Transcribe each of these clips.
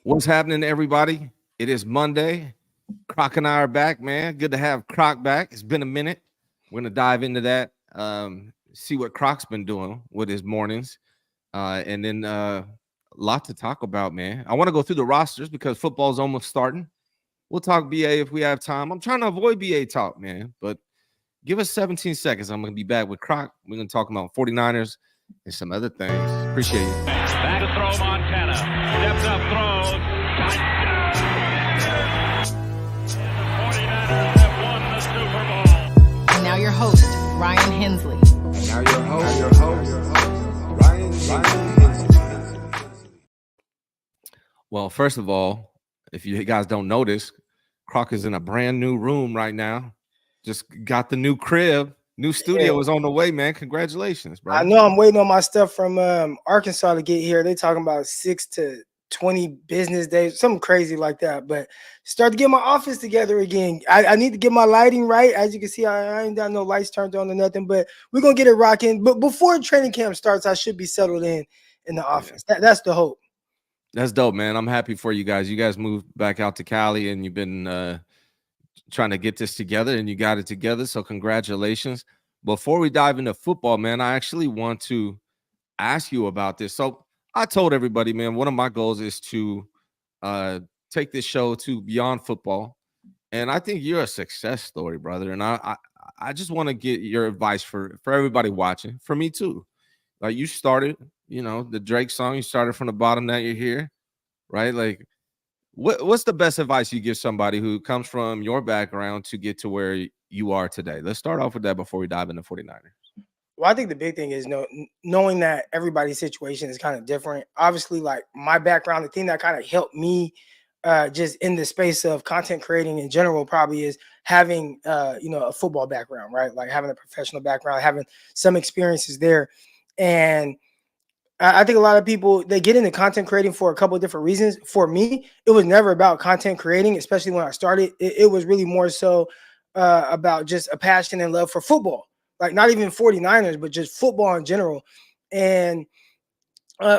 What's happening, everybody? It is Monday. Croc and I are back, man. Good to have Croc back. It's been a minute. We're gonna dive into that. See what Croc's been doing with his mornings, and then a lot to talk about, man. I want to go through the rosters because football's almost starting. We'll talk BA if we have time. I'm trying to avoid BA talk, man, but give us 17 seconds. I'm gonna be back with Croc. We're gonna talk about 49ers and some other things. Appreciate it. Back to throw Montana. Steps up, throws. The 49ers have won the Super Bowl. And now your host, Ryan Hensley. And now your host, Ryan Hensley. Well, first of all, if you guys don't notice, Croc is in a brand new room right now. Just got the new crib. New studio is on the way, man. Congratulations, bro. I know I'm waiting on my stuff from Arkansas to get here. They talking about 6 to 20 business days, something crazy like that. But start to get my office together again. I need to get my lighting right. As you can see, I ain't got no lights turned on or nothing, but we're going to get it rocking. But before training camp starts, I should be settled in the office. That's the hope. That's dope, man. I'm happy for you guys. You guys moved back out to Cali, and you've been trying to get this together, and you got it together. So congratulations. Before we dive into football, man, I actually want to ask you about this. So I told everybody, man, one of my goals is to take this show to beyond football. And I think you're a success story, brother. And I just want to get your advice for everybody watching, for me too. Like, you started, the Drake song, you started from the bottom, now you're here, right? Like, what's the best advice you give somebody who comes from your background to get to where you are today? Let's start off with that before we dive into 49ers. Well, I think the big thing is knowing that everybody's situation is kind of different. Obviously, like my background, the thing that kind of helped me just in the space of content creating in general probably is having, a football background, right? Like having a professional background, having some experiences there. And I think a lot of people, they get into content creating for a couple of different reasons. For me, it was never about content creating, especially when I started. It was really more so about just a passion and love for football, like not even 49ers, but just football in general. And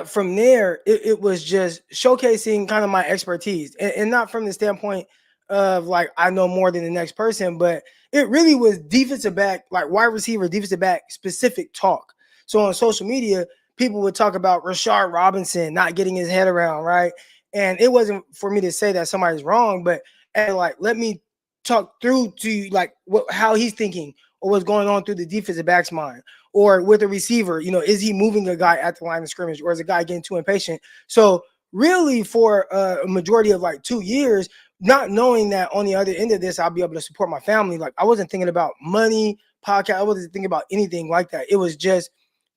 from there, it was just showcasing kind of my expertise, and not from the standpoint of like I know more than the next person, but it really was defensive back, like wide receiver, defensive back specific talk. So on social media, people would talk about Rashard Robinson not getting his head around, right? And it wasn't for me to say that somebody's wrong, but let me talk through to you, like how he's thinking or what's going on through the defensive back's mind, or with a receiver, is he moving a guy at the line of scrimmage, or is a guy getting too impatient? So really for a majority of like 2 years, not knowing that on the other end of this, I'll be able to support my family. Like I wasn't thinking about money, podcast. I wasn't thinking about anything like that. It was just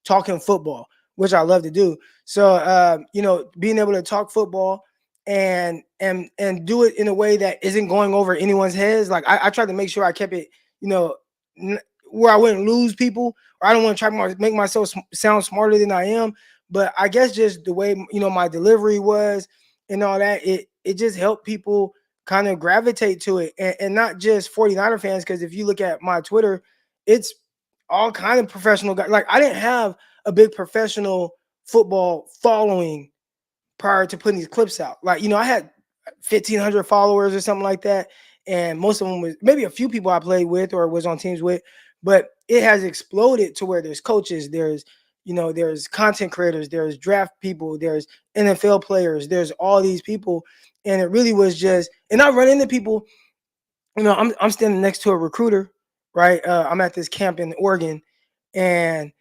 talking football, which I love to do. So, being able to talk football and do it in a way that isn't going over anyone's heads. Like I tried to make sure I kept it, where I wouldn't lose people, or I don't want to try to make myself sound smarter than I am. But I guess just the way, my delivery was and all that, it just helped people kind of gravitate to it, and not just 49er fans. Because if you look at my Twitter, it's all kind of professional guys. Like I didn't have a big professional football following prior to putting these clips out. Like, I had 1,500 followers or something like that. And most of them was maybe a few people I played with or was on teams with, but it has exploded to where there's coaches, there's content creators, there's draft people, there's NFL players, there's all these people. And it really was just, and I run into people, I'm standing next to a recruiter, right? I'm at this camp in Oregon, and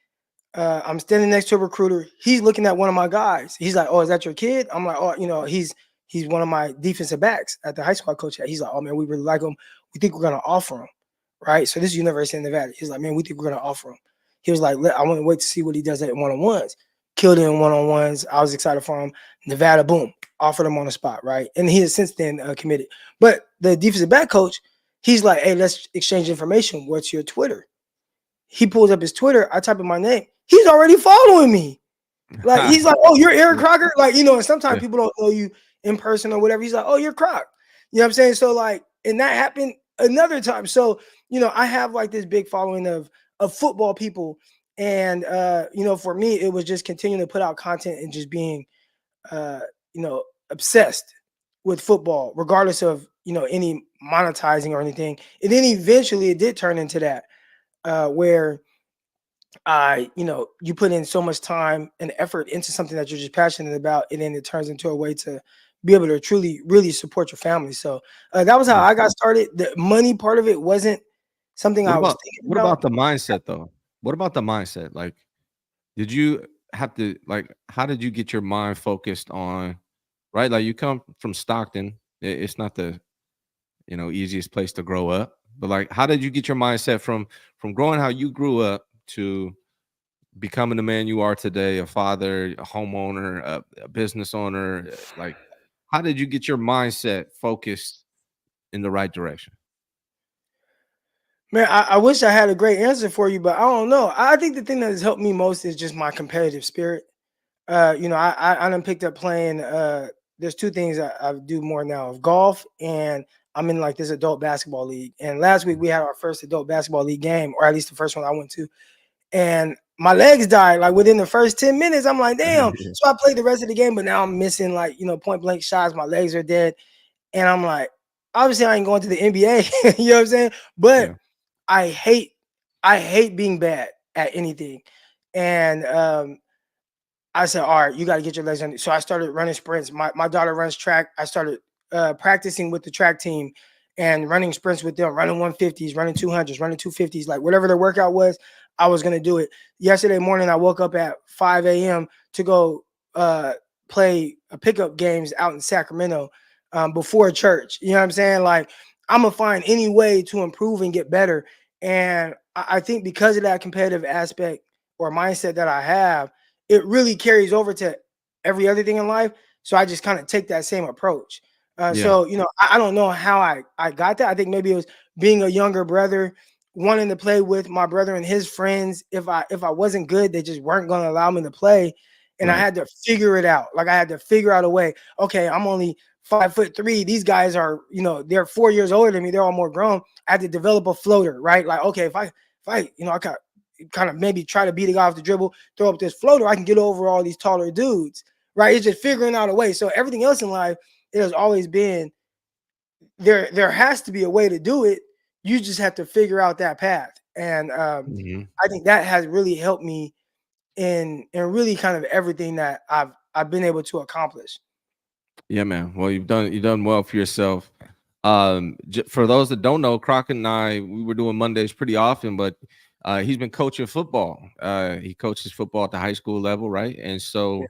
I'm standing next to a recruiter. He's looking at one of my guys. He's like, "Oh, is that your kid?" I'm like, "Oh, he's one of my defensive backs at the high school I coach at." He's like, "Oh man, we really like him. We think we're gonna offer him." Right. So this is University of Nevada. He's like, "Man, we think we're gonna offer him." He was like, "I want to wait to see what he does at one-on-ones." Killed it in one-on-ones. I was excited for him. Nevada, boom, offered him on the spot. Right. And he has since then committed. But the defensive back coach, he's like, "Hey, let's exchange information. What's your Twitter?" He pulls up his Twitter. I type in my name. He's already following me. Like, he's like, "Oh, you're Eric Crocker?" Like, and sometimes people don't know you in person or whatever. He's like, "Oh, you're Croc." You know what I'm saying? So like, and that happened another time. So, I have like this big following of football people. And, for me, it was just continuing to put out content and just being, obsessed with football, regardless of any monetizing or anything. And then eventually it did turn into that where you put in so much time and effort into something that you're just passionate about, and then it turns into a way to be able to truly, really support your family. So that was how Yeah. I got started. The money part of it wasn't something What I was about thinking what about. about the mindset though? What about the mindset? Like, did you have to like? How did you get your mind focused on? Right, like you come from Stockton. It's not the easiest place to grow up, but like, how did you get your mindset from growing how you grew up to becoming the man you are today, a father, a homeowner, a business owner? Like, how did you get your mindset focused in the right direction? Man, I wish I had a great answer for you, but I don't know. I think the thing that has helped me most is just my competitive spirit. I done picked up playing. There's two things I do more now of golf, and I'm in like this adult basketball league. And last week we had our first adult basketball league game, or at least the first one I went to. And my legs died like within the first 10 minutes. I'm like, damn. Yeah. So I played the rest of the game, but now I'm missing like point blank shots. My legs are dead, and I'm like, obviously I ain't going to the NBA. You know what I'm saying? But Yeah. I hate I hate being bad at anything. And I said, all right, you got to get your legs on. So I started running sprints. My daughter runs track. I started practicing with the track team and running sprints with them, running 150s, running 200s, running 250s, like whatever their workout was, I was going to do it. Yesterday morning, I woke up at 5 a.m. to go play pickup games out in Sacramento before church. You know what I'm saying? Like, I'm going to find any way to improve and get better. And I think because of that competitive aspect or mindset that I have, it really carries over to every other thing in life. So I just kind of take that same approach. Yeah. I don't know how I got that. I think maybe it was being a younger brother, wanting to play with my brother and his friends. If I wasn't good, they just weren't going to allow me to play. And I Right. had to figure it out. Like I had to figure out a way. Okay, I'm only 5'3". These guys are, they're 4 years older than me. They're all more grown. I had to develop a floater, right? Like, okay, if I, I got kind of maybe try to beat a guy off the dribble, throw up this floater, I can get over all these taller dudes, right? It's just figuring out a way. So everything else in life, it has always been there has to be a way to do it. You just have to figure out that path. And Hmm. I think that has really helped me in really kind of everything that I've been able to accomplish. Yeah, man. Well, you've done well for yourself. For those that don't know, Crockett and I, we were doing Mondays pretty often, but he's been coaching football. He coaches football at the high school level, right? And Yeah.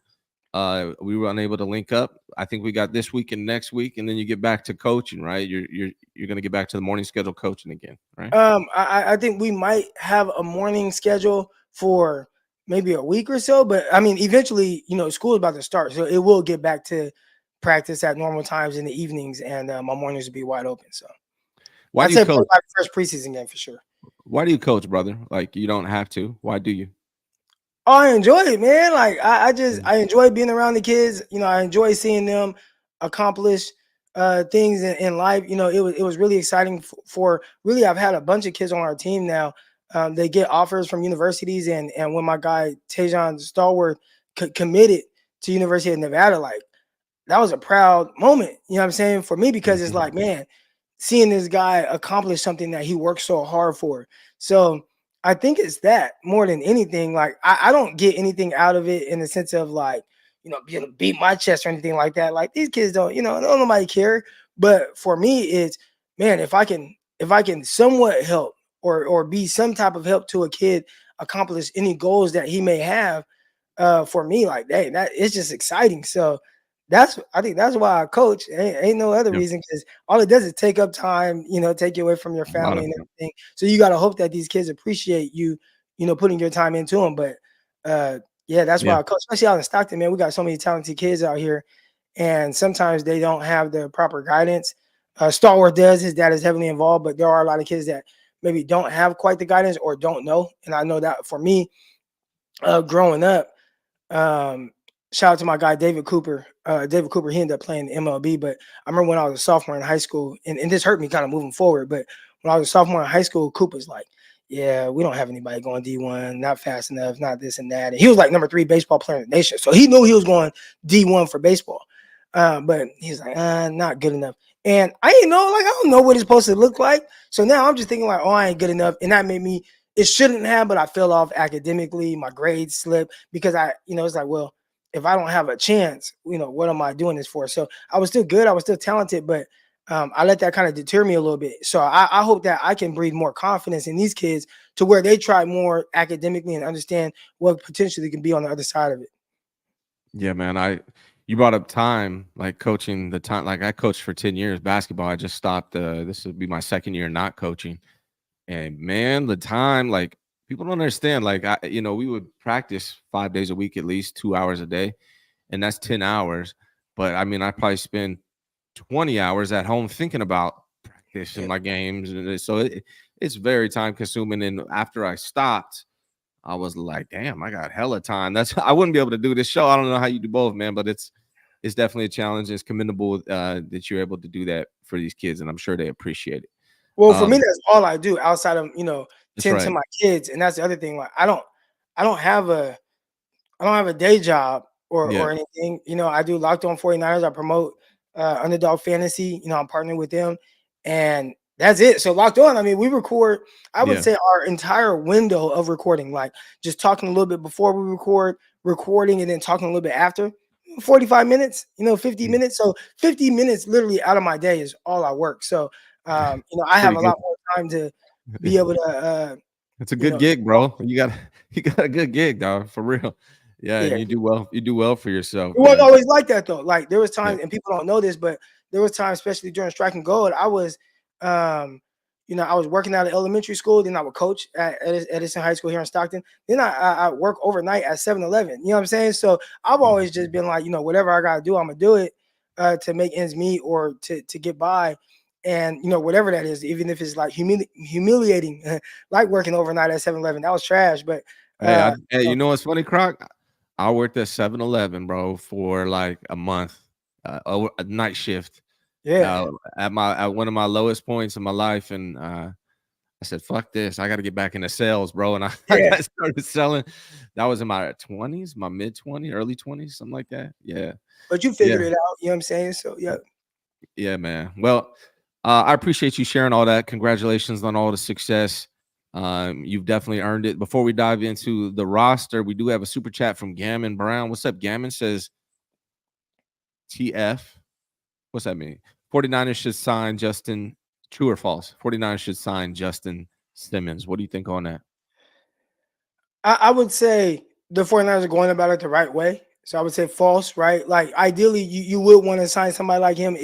so we were unable to link up. I think we got this week and next week, and then you get back to coaching, right? You're going to get back to the morning schedule coaching again, right? I think we might have a morning schedule for maybe a week or so, but I mean, eventually, school is about to start, so it will get back to practice at normal times in the evenings, and my mornings will be wide open. So Why I'd do you say probably coach? my first preseason game for sure. Why do you coach, brother? Like you don't have to. Why do you? Oh, I enjoy it, man. Like I just Mhm. I enjoy being around the kids. I enjoy seeing them accomplish things in life. It was really exciting for really. I've had a bunch of kids on our team now. They get offers from universities, and when my guy Tajon Stallworth committed to University of Nevada, like that was a proud moment. You know what I'm saying for me because it's like, Mhm. man, seeing this guy accomplish something that he worked so hard for. So I think it's that more than anything. Like I don't get anything out of it in the sense of like, being able to beat my chest or anything like that. Like these kids don't nobody care. But for me, it's man, if I can somewhat help or be some type of help to a kid accomplish any goals that he may have, for me, like that it's just exciting. So I think that's why I coach. Ain't no other Yeah, reason because all it does is take up time, take you away from your a lot family of and it. everything. So you got to hope that these kids appreciate you, putting your time into them. But uh, yeah, that's Yeah, why I coach, especially out in Stockton, man. We got so many talented kids out here, and sometimes they don't have the proper guidance. Stalwart does. His dad is heavily involved, but there are a lot of kids that maybe don't have quite the guidance or don't know. And I know that for me, growing up. Um, Shout out to my guy David Cooper. David Cooper, he ended up playing MLB, but I remember when I was a sophomore in high school, and this hurt me kind of moving forward. But when I was a sophomore in high school, Cooper's like, "Yeah, we don't have anybody going D1, not fast enough, not this and that." And he was like number 3 baseball player in the nation, so he knew he was going D1 for baseball. But he's like, not good enough. And I didn't know, like, I don't know what it's supposed to look like. So now I'm just thinking like, oh, I ain't good enough. And that made me, it shouldn't have, but I fell off academically. My grades slipped because it's like, well, if I don't have a chance, what am I doing this for? So I was still good. I was still talented, but I let that kind of deter me a little bit. So I hope that I can breed more confidence in these kids to where they try more academically and understand what potentially can be on the other side of it. Yeah, man. You brought up time, like coaching the time. Like I coached for 10 years basketball. I just stopped. This would be my second year not coaching. And man, the time, like people don't understand. Like we would practice 5 days a week, at least 2 hours a day, and that's 10 hours. But I mean, I probably spend 20 hours at home thinking about practice and my games, and so it's very time consuming. And after I stopped, I was like, damn, I got hella time. I wouldn't be able to do this show. I don't know how you do both, man, but it's definitely a challenge. It's commendable that you're able to do that for these kids, and I'm sure they appreciate it. Well, for me, that's all I do outside of That's tend to right. my kids, and that's the other thing. Like I don't have a day job Yeah. or anything. I do Locked On 49ers. I promote Underdog Fantasy. I'm partnering with them, and that's it. So Locked On, I mean, we record. I would Yeah. say our entire window of recording, like just talking a little bit before we record, recording, and then talking a little bit after. 45 minutes, 50 Mm. minutes. So 50 minutes literally out of my day is all I work. So I have Pretty a good. lot more time to be able to It's a you good know, gig, bro. You got a good gig, dog, for real. Yeah, and yeah. you do well. You do well for yourself, It wasn't man. always like that though. Like there was Yeah. times, and people don't know this, but there was times, especially during Strike and Gold, I was, I was working out at elementary school. Then I would coach at Edison High School here in Stockton. Then I work overnight at 7-Eleven. You know what I'm saying? So I've Yeah. always just been like, whatever I gotta do, I'm gonna do it to make ends meet or to get by. And whatever that is, even if it's like humiliating, like working overnight at 7-Eleven, that was trash. But Hey, you know what's funny, Croc? I worked at 7-Eleven, bro, for like a month, a night shift, yeah, uh, at one of my lowest points in my life, and I said, "Fuck this! I got to get back into sales, bro." And I yeah. got started selling. That was in my 20s, my mid 20s, early 20s, something like that. Yeah, But you yeah, figured it out. You know what I'm saying? So yeah. yeah, man. Well, I appreciate you sharing all that. Congratulations on all the success. You've definitely earned it. Before we dive into the roster, we do have a super chat from Gammon Brown. What's up, Gammon? Says TF. What's that mean? 49ers should sign Justin. True or false? 49ers should sign Justin Simmons. What do you think on that? I would say the 49ers are going about it the right way. So I would say false, right? Like ideally you would want to sign somebody like him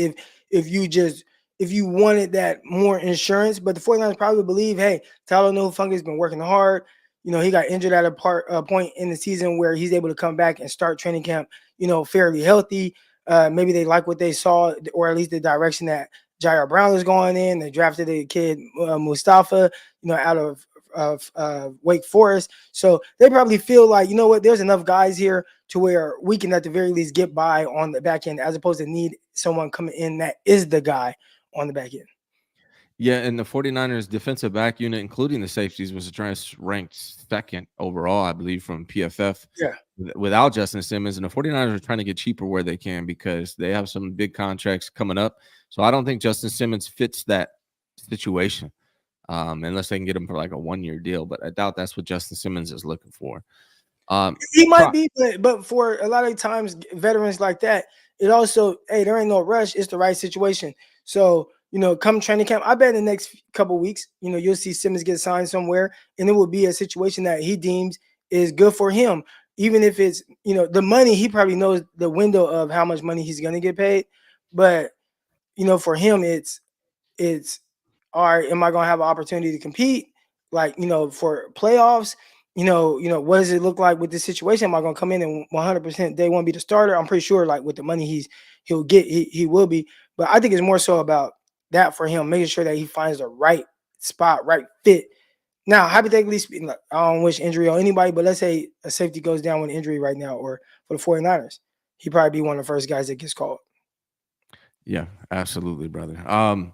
if you just if you wanted that more insurance. But the 49ers probably believe, hey, Tyler Funky's been working hard. He got injured at a point in the season where he's able to come back and start training camp, fairly healthy. Maybe they like what they saw, or at least the direction that Jair Brown is going in. They drafted a kid, Mustafa, out of Wake Forest. So they probably feel like, what, there's enough guys here to where we can at the very least get by on the back end, as opposed to need someone coming in that is the guy on the back end. Yeah, and the 49ers defensive back unit, including the safeties, was ranked second overall, I believe, from PFF Yeah. without Justin Simmons. And the 49ers are trying to get cheaper where they can because they have some big contracts coming up. So I don't think Justin Simmons fits that situation unless they can get him for like a 1-year deal. But I doubt that's what Justin Simmons is looking for. He might be, but for a lot of times, veterans like that, it also, hey, there ain't no rush. It's the right situation. So, come training camp, I bet in the next couple weeks, you'll see Simmons get signed somewhere, and it will be a situation that he deems is good for him. Even if it's, the money, he probably knows the window of how much money he's going to get paid. But, for him, it's all right, am I going to have an opportunity to compete? Like, for playoffs, what does it look like with this situation? Am I going to come in and 100% day one be the starter? I'm pretty sure, like, with the money he'll get, he will be. But I think it's more so about that for him, making sure that he finds the right spot, right fit. Now, hypothetically speaking, like, I don't wish injury on anybody, but let's say a safety goes down with injury right now, or for the 49ers, he'd probably be one of the first guys that gets called. Yeah, absolutely, brother.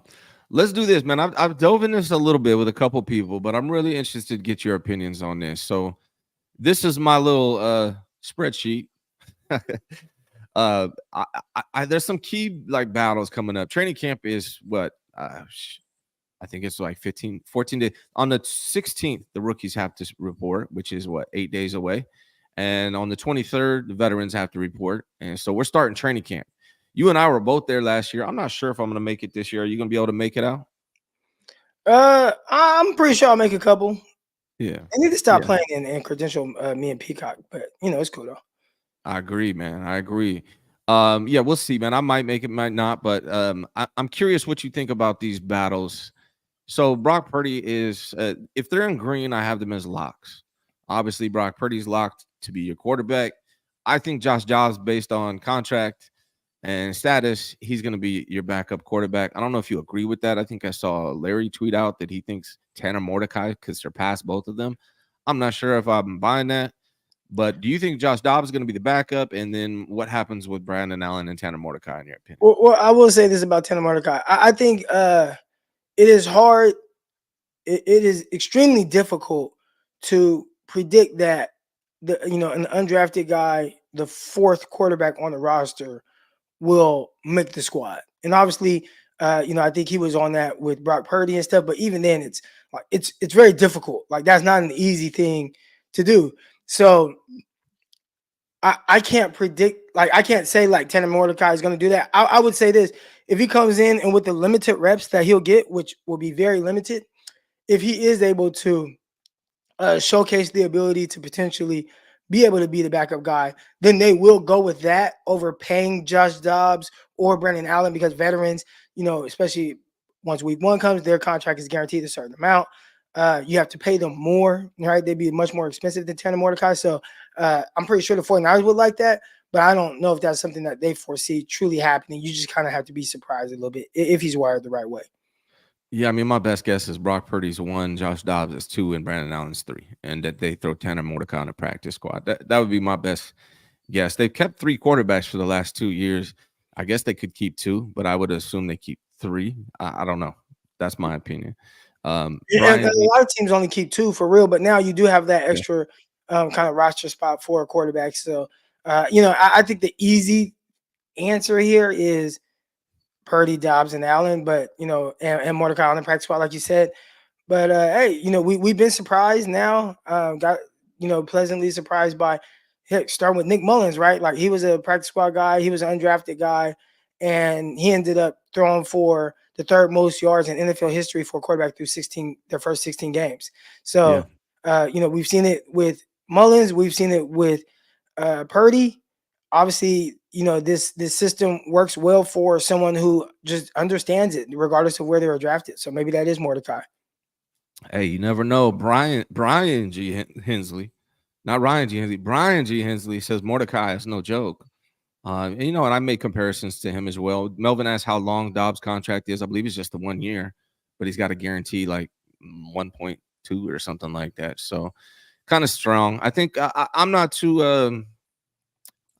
Let's do this, man. I've dove in this a little bit with a couple people, but I'm really interested to get your opinions on this. So this is my little spreadsheet. There's some key like battles coming up. Training camp is what I think it's like 14 days. On the 16th, the rookies have to report, which is what 8 days away. And on the 23rd, the veterans have to report. And so we're starting training camp. You and I were both there last year. I'm not sure if I'm going to make it this year. Are you going to be able to make it out? I'm pretty sure I'll make a couple. Yeah. I need to stop Yeah. playing and credential me and Peacock, but it's cool though. I agree, man. I agree. Yeah, we'll see, man. I might make it, might not, but I'm curious what you think about these battles. So Brock Purdy is, if they're in green, I have them as locks. Obviously, Brock Purdy's locked to be your quarterback. I think Josh Dobbs, based on contract and status, he's going to be your backup quarterback. I don't know if you agree with that. I think I saw Larry tweet out that he thinks Tanner Mordecai could surpass both of them. I'm not sure if I'm buying that. But do you think Josh Dobbs is going to be the backup? And then what happens with Brandon Allen and Tanner Mordecai, in your opinion? Well, I will say this about Tanner Mordecai. I think it is hard. It is extremely difficult to predict that an undrafted guy, the fourth quarterback on the roster, will make the squad. And obviously, I think he was on that with Brock Purdy and stuff. But even then, it's very difficult. Like that's not an easy thing to do. So I can't predict, like I can't say like Tanner Mordecai is going to do that. I would say this: if he comes in and with the limited reps that he'll get, which will be very limited, if he is able to showcase the ability to potentially be able to be the backup guy, then they will go with that over paying Josh Dobbs or Brandon Allen, because veterans, especially once week one comes, their contract is guaranteed a certain amount. You have to pay them more, right? They'd be much more expensive than Tanner Mordecai. So I'm pretty sure the 49ers would like that, but I don't know if that's something that they foresee truly happening. You just kind of have to be surprised a little bit if he's wired the right way. Yeah, I mean, my best guess is Brock Purdy's 1, Josh Dobbs is 2, and Brandon Allen's 3, and that they throw Tanner Mordecai on the practice squad. That would be my best guess. They've kept 3 quarterbacks for the last 2 years. I guess they could keep 2, but I would assume they keep 3. I don't know. That's my opinion. And Brian, a lot of teams only keep 2 for real, but now you do have that extra kind of roster spot for a quarterback. So, I think the easy answer here is Purdy, Dobbs, and Allen, but and Mordecai on the practice squad, like you said. But hey, we've been surprised now. Got pleasantly surprised by starting with Nick Mullins, right? Like he was a practice squad guy, he was an undrafted guy, and he ended up throwing for the 3rd most yards in NFL history for a quarterback through their first 16 games. So we've seen it with Mullins, we've seen it with Purdy. Obviously, this system works well for someone who just understands it, regardless of where they were drafted. So maybe that is Mordecai. Hey, you never know. Brian G. Hensley, not Ryan G. Hensley. Brian G. Hensley says Mordecai is no joke. And and I made comparisons to him as well. Melvin asked how long Dobbs' contract is. I believe it's just the 1 year, but he's got a guarantee like 1.2 or something like that. So kind of strong. I think I'm not too. I'm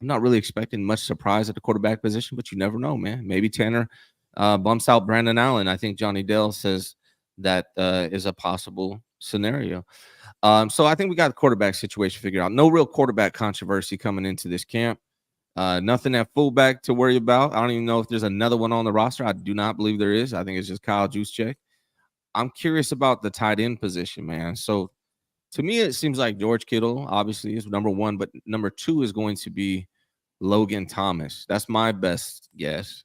not really expecting much surprise at the quarterback position, but you never know, man. Maybe Tanner bumps out Brandon Allen. I think Johnny Dale says that is a possible scenario. So I think we got the quarterback situation figured out. No real quarterback controversy coming into this camp. Nothing at fullback to worry about. I don't even know if there's another one on the roster. I do not believe there is. I think it's just Kyle Juszczyk. I'm curious about the tight end position, man. So to me, it seems like George Kittle obviously is number 1, but number 2 is going to be Logan Thomas. That's my best guess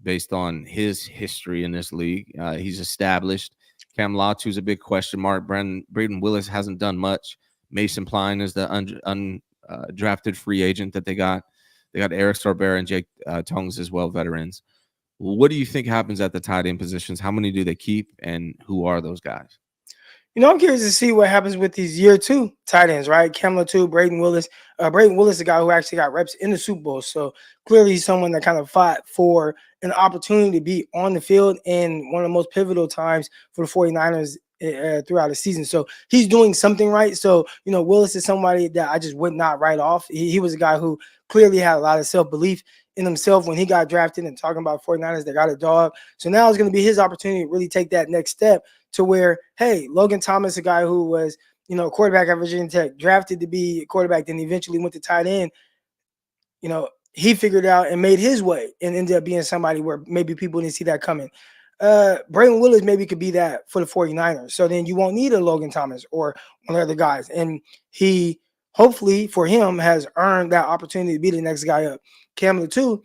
based on his history in this league. He's established. Cam Latu's a big question mark. Braden Willis hasn't done much. Mason Pline is the undrafted free agent that they got. They got Eric Starbera and Jake Tongs as well, veterans. What do you think happens at the tight end positions? How many do they keep, and who are those guys? I'm curious to see what happens with these year 2 tight ends, right? Cam Latu, Braden Willis. Braden Willis is a guy who actually got reps in the Super Bowl. So clearly he's someone that kind of fought for an opportunity to be on the field in one of the most pivotal times for the 49ers throughout the season. So he's doing something right. So, Willis is somebody that I just would not write off. He was a guy who clearly had a lot of self-belief in himself when he got drafted, and talking about 49ers, they got a dog. So now it's going to be his opportunity to really take that next step to where, hey, Logan Thomas, a guy who was, quarterback at Virginia Tech, drafted to be a quarterback, then eventually went to tight end. he figured out and made his way and ended up being somebody where maybe people didn't see that coming. Braylon Willis maybe could be that for the 49ers. So then you won't need a Logan Thomas or one of the other guys. And he hopefully for him has earned that opportunity to be the next guy up. Cam Latu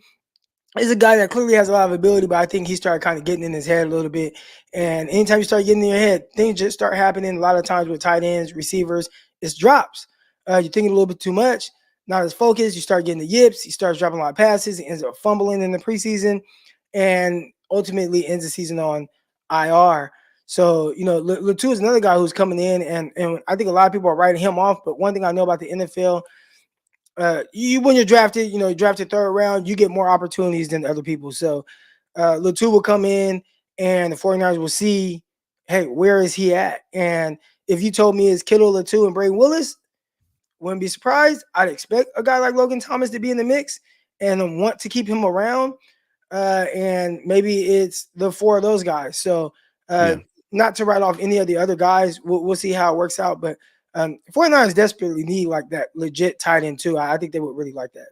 is a guy that clearly has a lot of ability, but I think he started kind of getting in his head a little bit. And anytime you start getting in your head, things just start happening. A lot of times with tight ends, receivers, it's drops. You're thinking a little bit too much, not as focused. You start getting the yips. He starts dropping a lot of passes. He ends up fumbling in the preseason and ultimately ends the season on IR. So, Latu is another guy who's coming in, and I think a lot of people are writing him off. But one thing I know about the NFL, when you're drafted, you drafted third round, you get more opportunities than other people. So Latu will come in and the 49ers will see, hey, where is he at? And if you told me it's Kittle, Latu, and Braden Willis, wouldn't be surprised. I'd expect a guy like Logan Thomas to be in the mix and want to keep him around. And maybe it's the four of those guys. So not to write off any of the other guys. We'll see how it works out. But 49ers desperately need like that legit tight end too. I think they would really like that.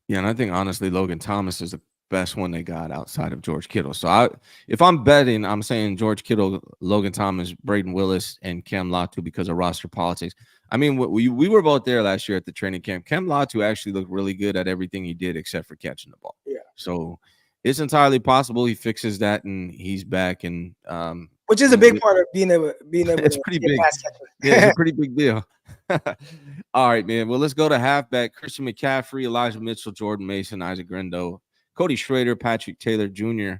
Yeah, and I think honestly, Logan Thomas is the best one they got outside of George Kittle. So if I'm betting, I'm saying George Kittle, Logan Thomas, Braden Willis, and Cam Latu because of roster politics. I mean, we were both there last year at the training camp. Cam Latu actually looked really good at everything he did except for catching the ball. Yeah. So it's entirely possible he fixes that and he's back. And which is a big part of being able it's to pretty be a big. pass catcher. Yeah, it's a pretty big deal. All right, man. Well, let's go to halfback. Christian McCaffrey, Elijah Mitchell, Jordan Mason, Isaac Grendo, Cody Schrader, Patrick Taylor Jr.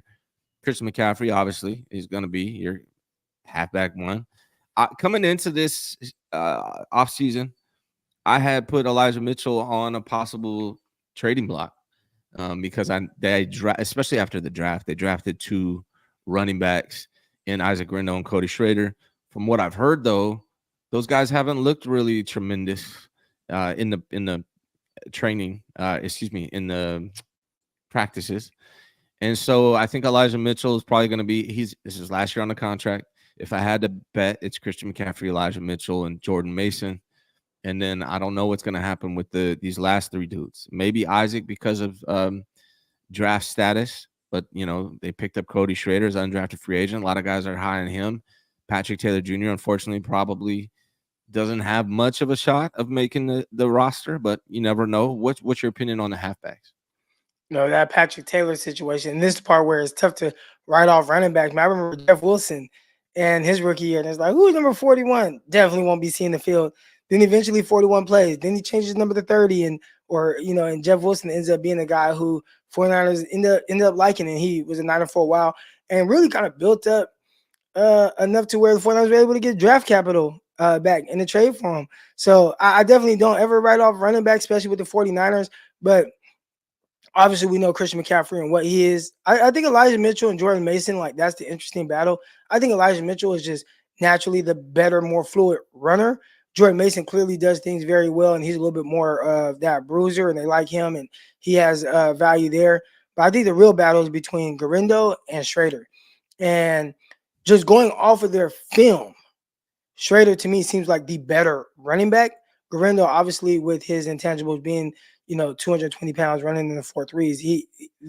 Christian McCaffrey, obviously, is going to be your halfback one. Coming into this offseason, I had put Elijah Mitchell on a possible trading block because especially after the draft, they drafted 2 running backs in Isaac Grendo and Cody Schrader. From what I've heard, though, those guys haven't looked really tremendous in the training, in the practices. And so I think Elijah Mitchell is probably going to be this is last year on the contract. If I had to bet, it's Christian McCaffrey, Elijah Mitchell, and Jordan Mason. And then I don't know what's going to happen with these last 3 dudes. Maybe Isaac because of draft status, but they picked up Cody Schrader as undrafted free agent. A lot of guys are high on him. Patrick Taylor Jr. unfortunately probably doesn't have much of a shot of making the roster, but you never know. What's your opinion on the halfbacks? That Patrick Taylor situation. And this is the part where it's tough to write off running backs. I remember Jeff Wilson and his rookie year, and it's like, who's number 41? Definitely won't be seeing the field. Then eventually 41 plays. Then he changes his number to 30, and Jeff Wilson ends up being a guy who 49ers ended up liking, and he was a Niner for a while and really kind of built up enough to where the 49ers were able to get draft capital back in the trade for him. So I definitely don't ever write off running back, especially with the 49ers. But obviously, we know Christian McCaffrey and what he is. I think Elijah Mitchell and Jordan Mason, that's the interesting battle. I think Elijah Mitchell is just naturally the better, more fluid runner. Jordan Mason clearly does things very well, and he's a little bit more of that bruiser, and they like him, and he has value there. But I think the real battle is between Grendo and Schrader. And just going off of their film, Schrader to me seems like the better running back. Grendo, obviously, with his intangibles being 220 pounds running in the 4.3s.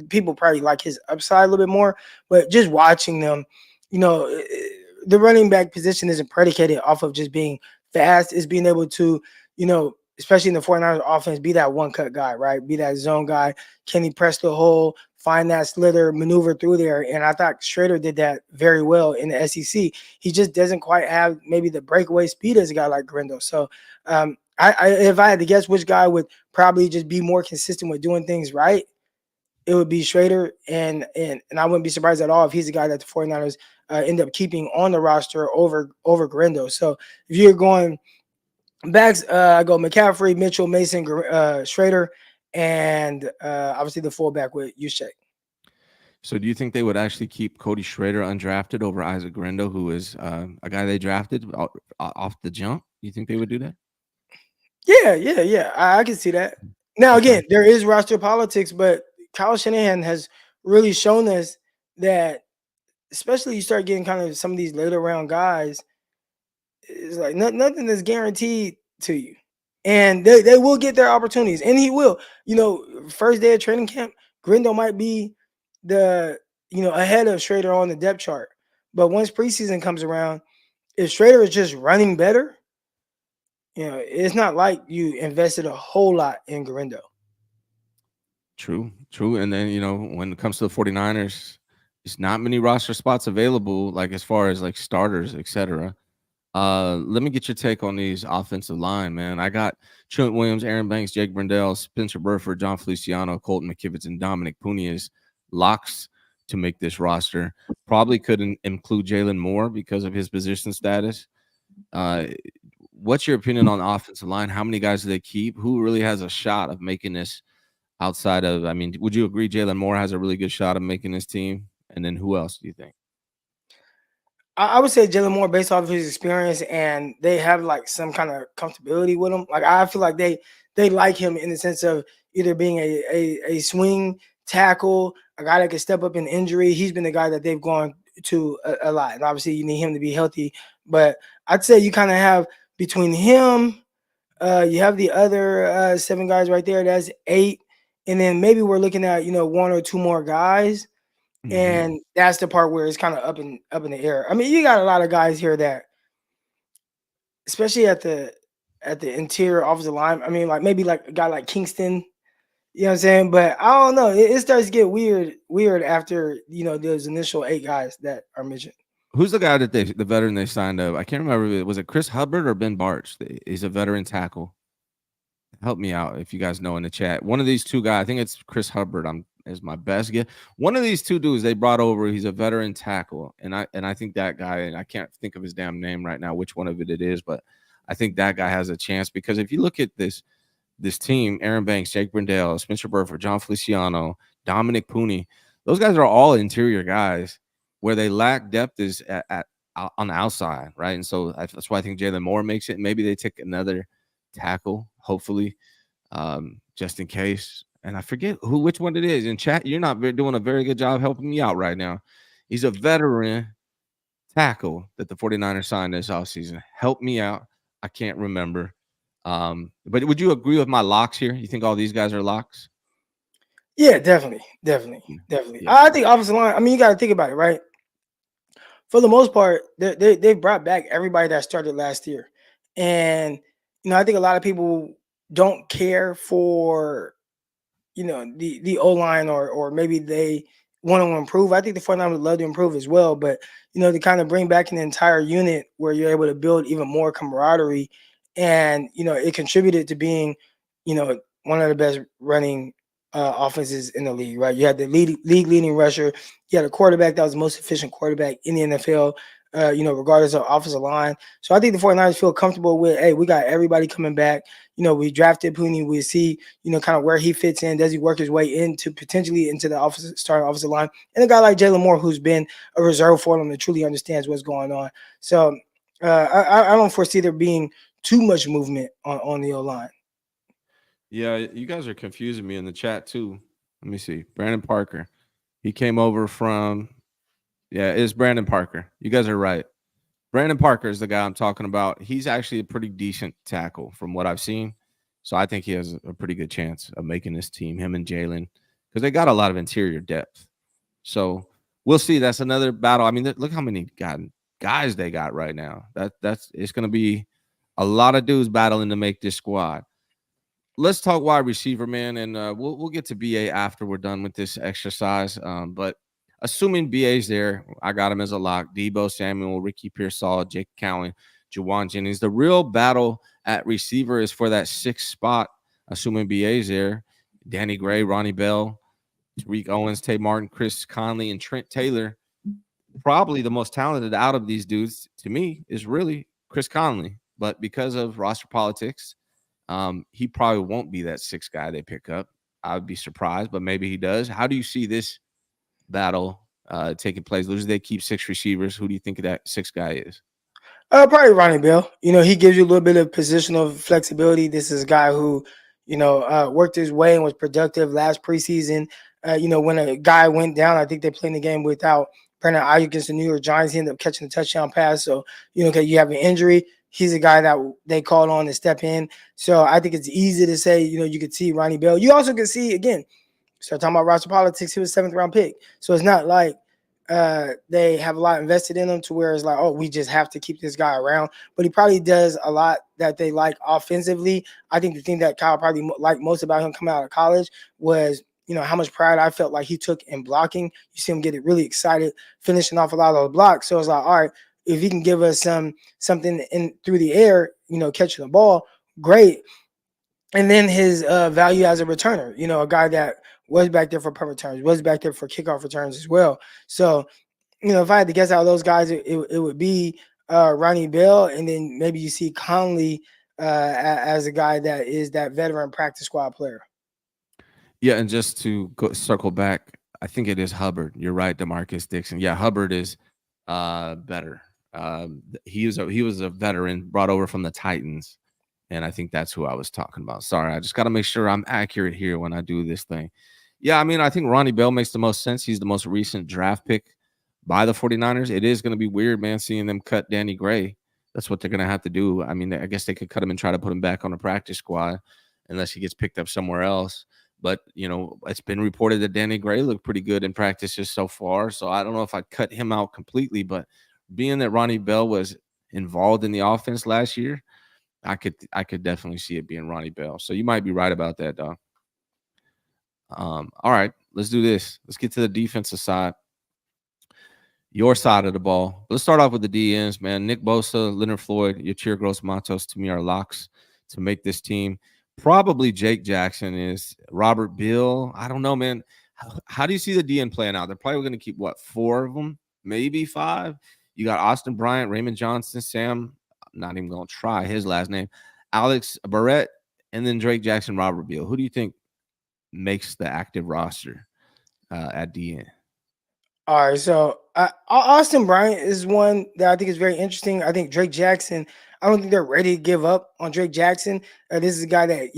People probably like his upside a little bit more, but just watching them, the running back position isn't predicated off of just being fast. It's being able to, especially in the 49ers offense, be that one-cut guy, right? Be that zone guy. Can he press the hole, find that slither, maneuver through there? And I thought Schrader did that very well in the SEC. He just doesn't quite have maybe the breakaway speed as a guy like Grendo. So if I had to guess which guy would probably just be more consistent with doing things right, it would be Schrader. And I wouldn't be surprised at all if he's the guy that the 49ers end up keeping on the roster over Grendo. So if you're going backs, I go McCaffrey, Mitchell, Mason, Schrader, and obviously the fullback with Juszczyk. So do you think they would actually keep Cody Schrader undrafted over Isaac Grendo, who is a guy they drafted off the jump? You think they would do that? Yeah. I can see that. Now, again, there is roster politics, but Kyle Shanahan has really shown us that, especially you start getting kind of some of these later round guys, it's like nothing is guaranteed to you. and they will get their opportunities, and he will. First day of training camp, Grindo might be ahead of Schrader on the depth chart. But once preseason comes around, if Schrader is just running better, it's not like you invested a whole lot in Grindo. True. And then, when it comes to the 49ers, it's not many roster spots available, like as far as like starters, etc. Let me get your take on these offensive line, man. I got Trent Williams, Aaron Banks, Jake Brendel, Spencer Burford, John Feliciano, Colton McKivitz, and Dominic Puni as locks to make this roster. Probably couldn't include Jalen Moore because of his position status. What's your opinion on the offensive line? How many guys do they keep? Who really has a shot of making this outside of, would you agree Jalen Moore has a really good shot of making this team? And then who else do you think? I would say Jalen Moore based off of his experience, and they have like some kind of comfortability with him. Like I feel like they like him in the sense of either being a swing tackle, a guy that can step up in injury. He's been the guy that they've gone to a lot. And obviously you need him to be healthy. But I'd say you kind of have between him, you have the other 7 guys right there. That's 8. And then maybe we're looking at, 1 or 2 more guys. And that's the part where it's kind of up in the air. You got a lot of guys here that, especially at the interior offensive line. Like maybe like a guy like Kingston, you know what I'm saying? But I don't know. It starts to get weird after those initial 8 guys that are mentioned. Who's the guy that the veteran they signed up? I can't remember. Was it Chris Hubbard or Ben Barch? He's a veteran tackle. Help me out if you guys know in the chat. One of these 2 guys, I think it's Chris Hubbard. Is my best guess. One of these 2 dudes they brought over. He's a veteran tackle, and I think that guy. And I can't think of his damn name right now, which one of it is, but I think that guy has a chance because if you look at this team, Aaron Banks, Jake Brendel, Spencer Burford, John Feliciano, Dominic Puni, those guys are all interior guys. Where they lack depth is at on the outside, right? And so that's why I think Jalen Moore makes it. Maybe they take another tackle, hopefully, just in case. And I forget which one it is. In chat, you're not doing a very good job helping me out right now. He's a veteran tackle that the 49ers signed this offseason. Help me out. I can't remember. But would you agree with my locks here? You think all these guys are locks? Yeah, definitely. Yeah. I think offensive line, you got to think about it, right? For the most part, they brought back everybody that started last year. And, I think a lot of people don't care for the O-line or maybe they want to improve. I think the 49ers would love to improve as well, but to kind of bring back an entire unit where you're able to build even more camaraderie, and it contributed to being one of the best running offenses in the league, right? You had the league leading rusher, you had a quarterback that was the most efficient quarterback in the NFL, regardless of offensive line. So I think the 49ers feel comfortable with, hey, we got everybody coming back. We drafted Puni. We see, kind of where he fits in. Does he work his way into the starting offensive line? And a guy like Jalen Moore, who's been a reserve for them and truly understands what's going on. So I don't foresee there being too much movement on the O-line. Yeah, you guys are confusing me in the chat too. Let me see. Brandon Parker. He came over from, it's Brandon Parker. You guys are right. Brandon Parker is the guy I'm talking about. He's actually a pretty decent tackle from what I've seen. So I think he has a pretty good chance of making this team, him and Jalen, because they got a lot of interior depth. So we'll see. That's another battle. Look how many guys they got right now. It's going to be a lot of dudes battling to make this squad. Let's talk wide receiver, man, and we'll get to BA after we're done with this exercise. But assuming BA's there, I got him as a lock. Debo Samuel, Ricky Pearsall, Jake Cowan, Jawan Jennings. The real battle at receiver is for that 6th spot, assuming BA's there. Danny Gray, Ronnie Bell, Tariq Owens, Tay Martin, Chris Conley, and Trent Taylor. Probably the most talented out of these dudes, to me, is really Chris Conley. But because of roster politics, he probably won't be that 6th guy they pick up. I would be surprised, but maybe he does. How do you see this battle taking place? Do they keep 6 receivers? Who do you think that 6th guy is? Probably Ronnie Bell. He gives you a little bit of positional flexibility. This is a guy who, worked his way and was productive last preseason. When a guy went down, I think they played the game without Brandon Aiyuk against the New York Giants. He ended up catching a touchdown pass. So, you have an injury. he's a guy that they called on to step in. So I think it's easy to say, you could see Ronnie Bell. You also can see, again, start talking about roster politics, he was 7th-round pick. So it's not like they have a lot invested in him to where it's like, oh, we just have to keep this guy around. But he probably does a lot that they like offensively. I think the thing that Kyle probably liked most about him coming out of college was, how much pride I felt like he took in blocking. You see him get really excited, finishing off a lot of those blocks. So it's like, all right, if he can give us something in through the air, catching the ball, great. And then his value as a returner, a guy that was back there for punt returns, was back there for kickoff returns as well. So, if I had to guess out of those guys, it would be Ronnie Bell, and then maybe you see Conley as a guy that is that veteran practice squad player. Yeah, and just to circle back, I think it is Hubbard. You're right, DeMarcus Dixon. Yeah, Hubbard is better. He was a veteran brought over from the Titans, and I think that's who I was talking about. Sorry, I just got to make sure I'm accurate here when I do this thing. Yeah, I mean, I think Ronnie Bell makes the most sense. He's the most recent draft pick by the 49ers. It is going to be weird, man, seeing them cut Danny Gray. That's what they're going to have to do. I mean, I guess they could cut him and try to put him back on the practice squad unless he gets picked up somewhere else. But, it's been reported that Danny Gray looked pretty good in practices so far. So I don't know if I'd cut him out completely. But being that Ronnie Bell was involved in the offense last year, I could definitely see it being Ronnie Bell. So you might be right about that, dog. All right, let's do this. Let's get to the defensive side. Your side of the ball. Let's start off with the DNs, man. Nick Bosa, Leonard Floyd, Yatir Gross-Matos, to me are locks to make this team. Probably Jake Jackson is. Robert Beal, I don't know, man. How do you see the DN playing out? They're probably going to keep, 4 of them? Maybe 5? You got Austin Bryant, Raymond Johnson, Sam, I'm not even going to try his last name, Alex Barrett, and then Drake Jackson, Robert Beal. Who do you think makes the active roster at DN? All right, so Austin Bryant is one that I think is very interesting. I think Drake Jackson, I don't think they're ready to give up on Drake Jackson. This is a guy that,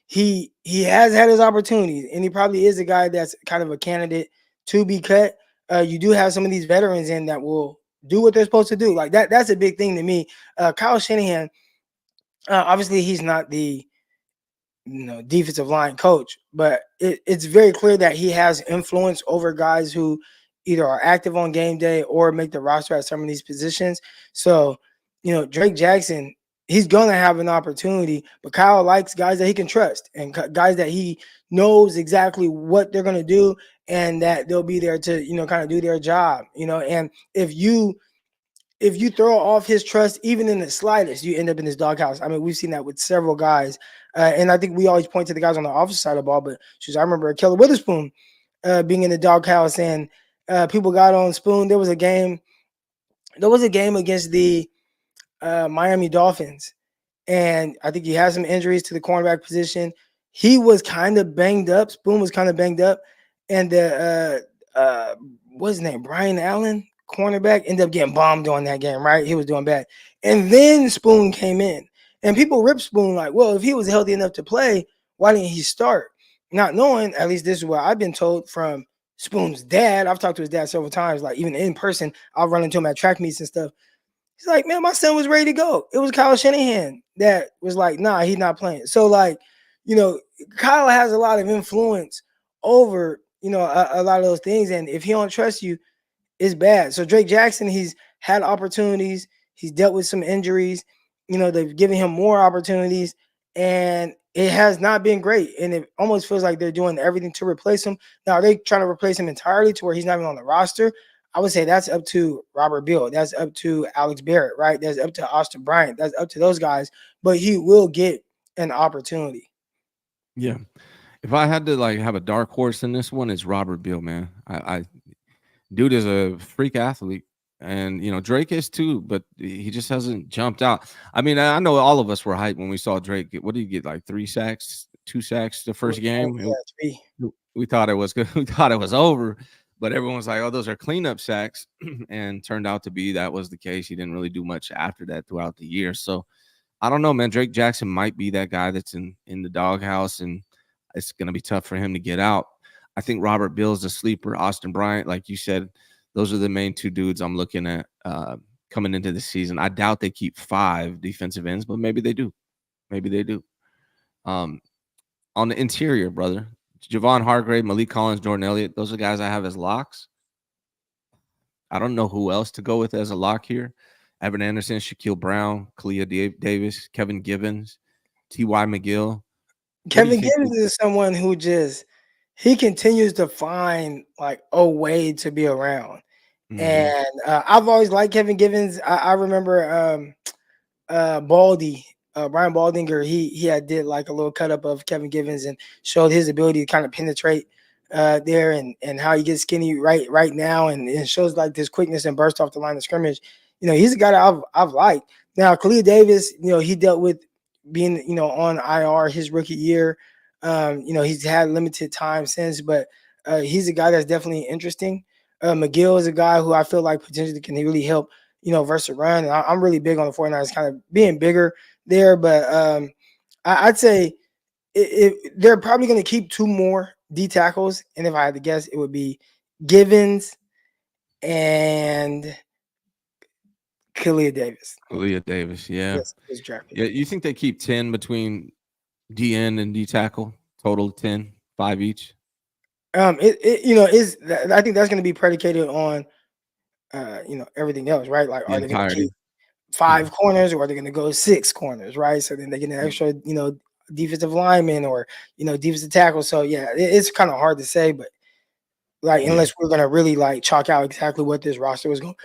he has had his opportunities, and he probably is a guy that's kind of a candidate to be cut. You do have some of these veterans in that will do what they're supposed to do. Like that's a big thing to me. Kyle Shanahan, obviously he's not the defensive line coach, but it's very clear that he has influence over guys who either are active on game day or make the roster at some of these positions. So, Drake Jackson, he's going to have an opportunity, but Kyle likes guys that he can trust and guys that he knows exactly what they're going to do and that they'll be there to, kind of do their job, and if you throw off his trust, even in the slightest, you end up in this doghouse. I mean, we've seen that with several guys. And I think we always point to the guys on the offensive side of the ball, but I remember Keller Witherspoon being in the doghouse, and people got on Spoon. There was a game against the Miami Dolphins, and I think he had some injuries to the cornerback position. He was kind of banged up. Spoon was kind of banged up, and what's his name? Brian Allen, cornerback, ended up getting bombed on that game, right? He was doing bad. And then Spoon came in. And people rip Spoon like, well, if he was healthy enough to play, why didn't he start? Not knowing, at least this is what I've been told from Spoon's dad. I've talked to his dad several times, like even in person. I'll run into him at track meets and stuff. He's like, man, my son was ready to go. It was Kyle Shanahan that was like, nah, he's not playing. So, like, Kyle has a lot of influence over, a lot of those things. And if he don't trust you, it's bad. So Drake Jackson, he's had opportunities. He's dealt with some injuries. They've given him more opportunities, and it has not been great. And it almost feels like they're doing everything to replace him. Now, are they trying to replace him entirely to where he's not even on the roster? I would say that's up to Robert Beal. That's up to Alex Barrett, right? That's up to Austin Bryant. That's up to those guys. But he will get an opportunity. Yeah. If I had to have a dark horse in this one, it's Robert Beal, man. Dude is a freak athlete. And, Drake is too, but he just hasn't jumped out. I mean, I know all of us were hyped when we saw Drake. What did he get? 3 sacks, 2 sacks the first game? Yeah, 3. We thought it was good. We thought it was over, but everyone was like, oh, those are cleanup sacks. And turned out to be that was the case. He didn't really do much after that throughout the year. So I don't know, man. Drake Jackson might be that guy that's in the doghouse, and it's going to be tough for him to get out. I think Robert Beal's a sleeper. Austin Bryant, like you said, those are the main 2 dudes I'm looking at coming into the season. I doubt they keep 5 defensive ends, but maybe they do. Maybe they do. On the interior, brother, Javon Hargrave, Malik Collins, Jordan Elliott, those are guys I have as locks. I don't know who else to go with as a lock here. Evan Anderson, Shaquille Brown, Kalia Davis, Kevin Gibbons, T.Y. McGill. Kevin Gibbons is someone who he continues to find like a way to be around. And I've always liked Kevin Gibbons. I remember Baldy, Brian Baldinger, he had did like a little cut up of Kevin Givens and showed his ability to kind of penetrate there and how he gets skinny right now, and it shows like this quickness and burst off the line of scrimmage. He's a guy that I've liked. Now, Kalia Davis, he dealt with being on IR his rookie year. He's had limited time since, but he's a guy that's definitely interesting. McGill is a guy who I feel like potentially can really help versus run. And I'm really big on the 49ers kind of being bigger there, but I'd say they're probably going to keep 2 more D tackles. And if I had to guess, it would be Givens and Kalia Davis. Kalia Davis, yeah. Yes, drafted. Yeah, you think they keep 10 between DN and D tackle, total 10, 5 each? I think that's going to be predicated on everything else, right? Like, are they going to keep 5 corners, or are they going to go 6 corners, right? So then they get an extra, defensive lineman or defensive tackle. So yeah, it's kind of hard to say, but like unless we're going to really like chalk out exactly what this roster was going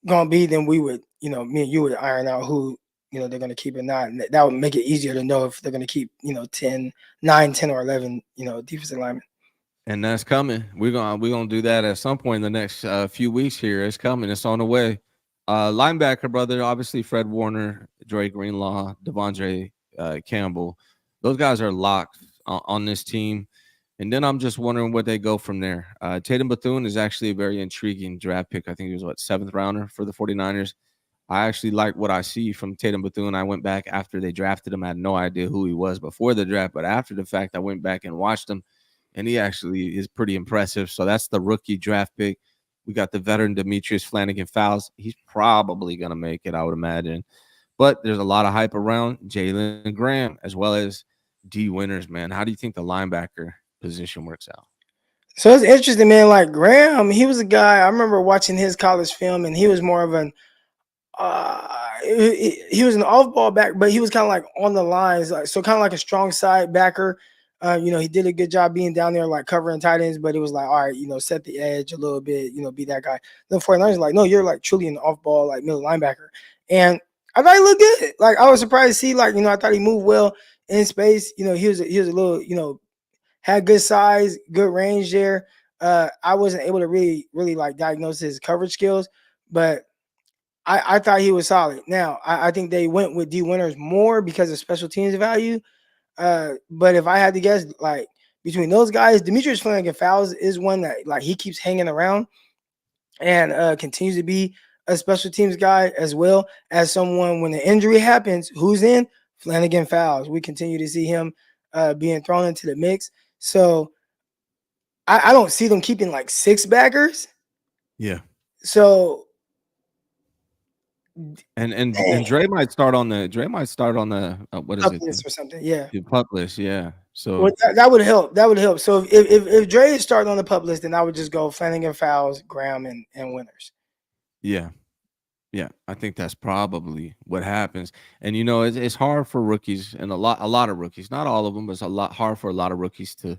to be, then we would, me and you would iron out who they're going to keep or not, and that would make it easier to know if they're going to keep 9, 10, or 11 defensive linemen. And that's coming. We're gonna do that at some point in the next few weeks here. It's coming. It's on the way. Linebacker, brother, obviously Fred Warner, Dre Greenlaw, Devondre Campbell. Those guys are locked on this team. And then I'm just wondering where they go from there. Tatum Bethune is actually a very intriguing draft pick. I think he was, 7th rounder for the 49ers. I actually like what I see from Tatum Bethune. I went back after they drafted him. I had no idea who he was before the draft, but after the fact, I went back and watched him. And he actually is pretty impressive. So that's the rookie draft pick. We got the veteran Demetrius Flanagan-Fowles. He's probably going to make it, I would imagine. But there's a lot of hype around Jalen Graham as well as D. Winters, man. How do you think the linebacker position works out? So it's interesting, man. Like Graham, he was a guy, I remember watching his college film, and he was more of an he was an off-ball back, but he was kind of like on the lines, like so kind of like a strong side backer. He did a good job being down there, like covering tight ends, but it was like, all right, set the edge a little bit, be that guy. Then 49ers like, no, you're like truly an off-ball, like middle linebacker. And I thought he looked good. Like I was surprised to see, like, I thought he moved well in space. He was a little, had good size, good range there. I wasn't able to really like diagnose his coverage skills, but I thought he was solid. Now, I think they went with D. Winters more because of special teams value. But if I had to guess, like between those guys, Demetrius Flanagan-Fowles is one that like he keeps hanging around and continues to be a special teams guy as well as someone when the injury happens, who's in Flanagan-Fowles. We continue to see him being thrown into the mix. So I don't see them keeping like 6 backers. Yeah. So and Dre might start on the what is it? Or something, yeah. The pup list, yeah. So well, that would help. That would help. So if Dre is starting on the pup list, then I would just go Flanagan-Fowles, Graham, and Winters. Yeah. I think that's probably what happens. And it's hard for rookies, and a lot of rookies, not all of them, but it's a lot hard for a lot of rookies to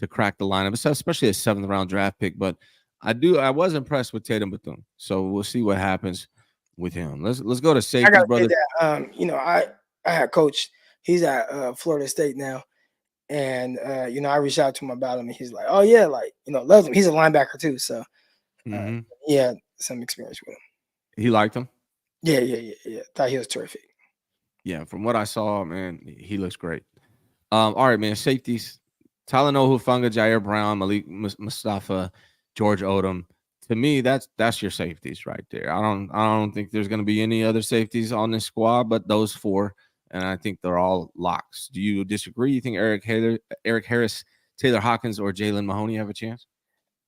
crack the lineup, especially a 7th round draft pick. But I was impressed with Tatum Bethune. So we'll see what happens with him. Let's go to safety, brother. I had coached. He's at Florida State now, and I reached out to him about him, and he's like, "Oh yeah, like loves him." He's a linebacker too, so yeah, some experience with him. He liked him. Yeah. Thought he was terrific. Yeah, from what I saw, man, he looks great. All right, man. Safeties: Talanoa Hufanga, Jair Brown, Malik Mustafa, George Odom. To me, that's your safeties right there. I don't think there's going to be any other safeties on this squad, but those 4, and I think they're all locks. Do you disagree? You think Eric Harris, Taylor Hawkins, or Jalen Mahoney have a chance?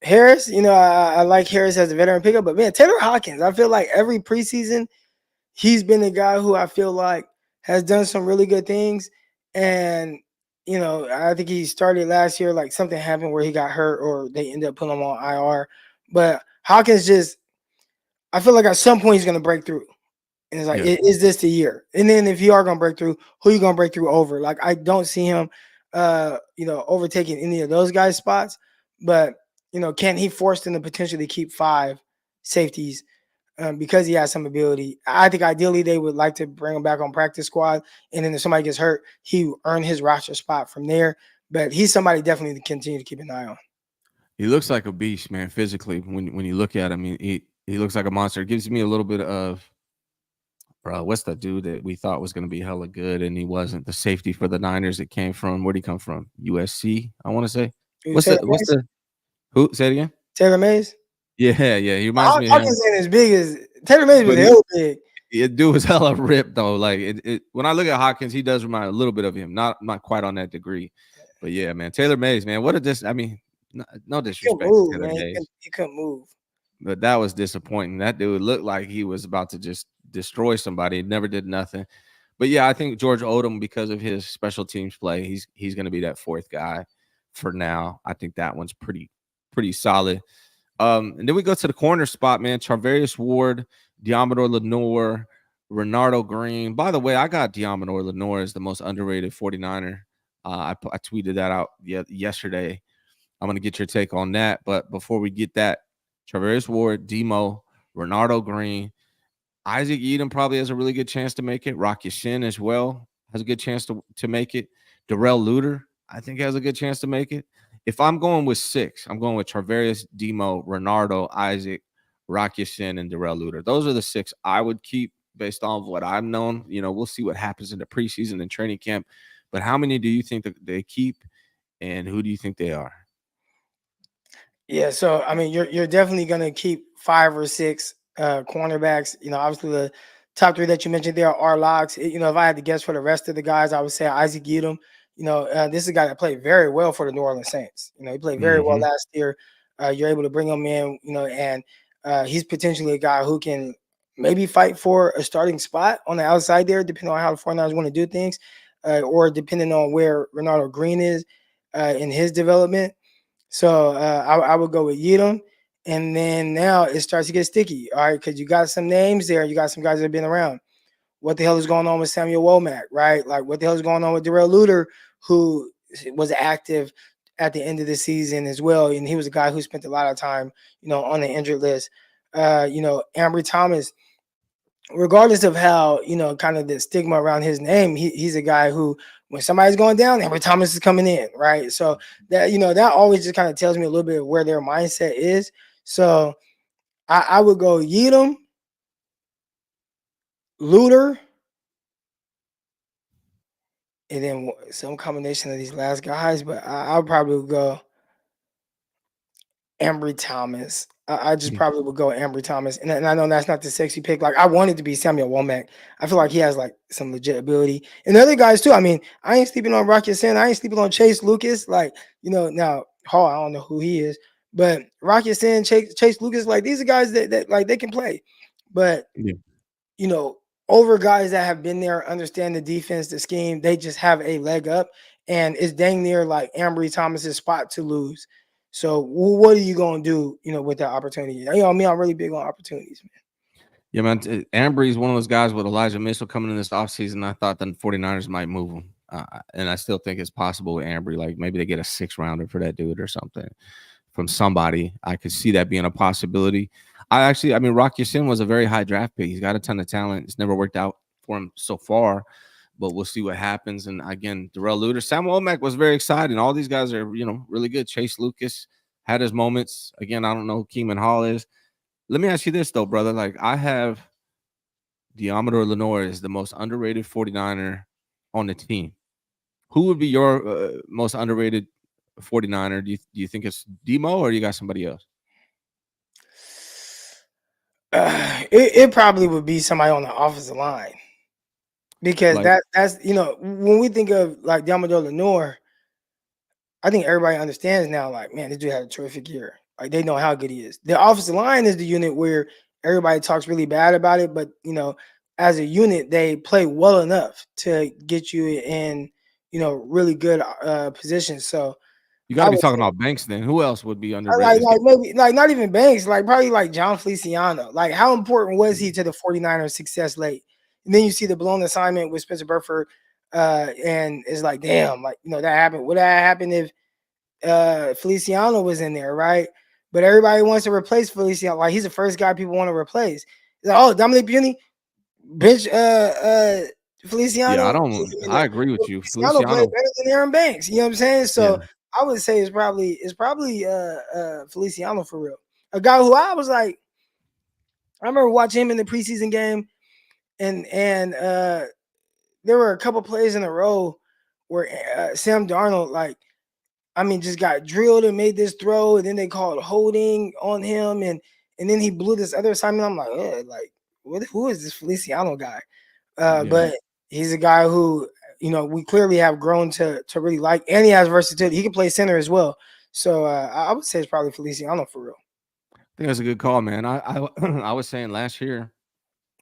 Harris, I like Harris as a veteran pickup, but man, Taylor Hawkins, I feel like every preseason he's been the guy who I feel like has done some really good things. And, I think he started last year, like something happened where he got hurt or they ended up putting him on IR. But Hawkins I feel like at some point he's going to break through. And it's like, Yeah. is this the year? And then if you are going to break through, who you going to break through over? Like, I don't see him, overtaking any of those guys' spots. But, can he force them to potentially keep 5 safeties? Because he has some ability. I think ideally they would like to bring him back on practice squad, and then if somebody gets hurt, he earn his roster spot from there. But he's somebody definitely to continue to keep an eye on. He looks like a beast, man, physically. When you look at him, he looks like a monster. It gives me a little bit of what's that dude that we thought was going to be hella good and he wasn't? The safety for the Niners that came from where'd he come from? USC, I want to say. Who, What's Taylor the what's Mays? the who? Say it again. Taylor Mays? Yeah, yeah. He reminds me of him. Hawkins ain't as big as Taylor Mays was But hella big. dude was hella ripped though. Like when I look at Hawkins, he does remind a little bit of him. Not quite on that degree. But yeah, man. Taylor Mays, man. What a I mean, no He couldn't disrespect to move, Taylor man. Mays. He couldn't move. But that was disappointing. That dude looked like he was about to just destroy somebody. He never did nothing. But yeah, I think George Odom, because of his special teams play, he's going to be that fourth guy for now. I think that one's pretty solid. And then we go to the corner spot, man. Charvarius Ward, Diamador Lenore, Renardo Green. By the way, I got Diamador Lenore as the most underrated 49er. I tweeted that out yesterday. I'm going to get your take on that. But before we get that, Charvarius Ward, Demo, Renardo Green, Isaac Edom probably has a really good chance to make it. Rocky Shin as well has a good chance to make it. Darrell Luter, I think, has a good chance to make it. If I'm going with 6, I'm going with Charvarius, Demo, Renardo, Isaac, Rocky Shin, and Darrell Luter. Those are the 6 I would keep based on what I've known. We'll see what happens in the preseason and training camp. But how many do you think that they keep, and who do you think they are? Yeah, so I mean, you're definitely gonna keep 5 or 6 cornerbacks. Obviously the top 3 that you mentioned there are locks. If I had to guess for the rest of the guys, I would say Isaac Edom. This is a guy that played very well for the New Orleans Saints. He played very well Mm-hmm. last year. You're able to bring him in. And he's potentially a guy who can maybe fight for a starting spot on the outside there, depending on how the 49ers want to do things, or depending on where Renardo Green is in his development. So I would go with Yedem. And then now it starts to get sticky. All right, because you got some names there. You got some guys that have been around. What the hell is going on with Samuel Womack, right? Like, what the hell is going on with Darrell Luter, who was active at the end of the season as well? And he was a guy who spent a lot of time, on the injured list. Ambry Thomas, regardless of how, kind of the stigma around his name, he's a guy who, when somebody's going down, Henry Thomas is coming in, right? So that always just kind of tells me a little bit of where their mindset is. So I would go Yedem, Luter, and then some combination of these last guys, but I'll probably go Ambry Thomas. I just probably would go Ambry Thomas. And I know that's not the sexy pick. Like, I wanted to be Samuel Womack. I feel like he has like some legit ability. And the other guys too. I mean, I ain't sleeping on Rocky Sin. I ain't sleeping on Chase Lucas. Like, now Hall, I don't know who he is, but Rocky Sin, Chase Lucas, like, these are guys that like they can play. But over guys that have been there, understand the defense, the scheme, they just have a leg up. And it's dang near like Ambry Thomas's spot to lose. So what are you gonna do, with that opportunity? I'm really big on opportunities, man. Yeah, man. Ambry is one of those guys with Elijah Mitchell coming in this offseason. I thought the 49ers might move him. And I still think it's possible with Ambry. Like, maybe they get a 6-rounder for that dude or something from somebody. I could see that being a possibility. Rock Yassin was a very high draft pick. He's got a ton of talent. It's never worked out for him so far, but we'll see what happens. And again, Darrell Luter, Samuel Omack was very exciting. All these guys are, really good. Chase Lucas had his moments. Again, I don't know who Keeman Hall is. Let me ask you this, though, brother. Like, I have Diamador Lenore is the most underrated 49er on the team. Who would be your most underrated 49er? Do you think it's Demo or you got somebody else? It probably would be somebody on the offensive line, because Like, that's when we think of like Diamador Lenore, I think everybody understands now. Like, man, this dude had a terrific year. Like they know how good he is. The offensive line is the unit where everybody talks really bad about it, but as a unit, they play well enough to get you in, really good positions. So You got I to be would talking say, about Banks then. Who else would be like, underrated? like maybe like not even Banks, like probably like John Feliciano. Like how important was he to the 49ers success late? And then you see the blown assignment with Spencer Burford, and it's like, damn, like that happened. Would that happen if Feliciano was in there, right? But everybody wants to replace Feliciano. Like he's the first guy people want to replace. It's like, oh, Dominic Puny, bench Yeah, Feliciano. I agree with you. Feliciano played Feliciano. better than Aaron Banks. You know what I'm saying? Yeah. So I would say it's probably Feliciano for real. A guy who I was like, I remember watching him in the preseason game, and there were a couple plays in a row where Sam Darnold just got drilled and made this throw, and then they called holding on him, and then he blew this other assignment. I'm like, who is this Feliciano guy? Yeah. But he's a guy who we clearly have grown to really like, and he has versatility. He can play center as well. So I would say it's probably Feliciano for real. I think that's a good call, man. I I was saying last year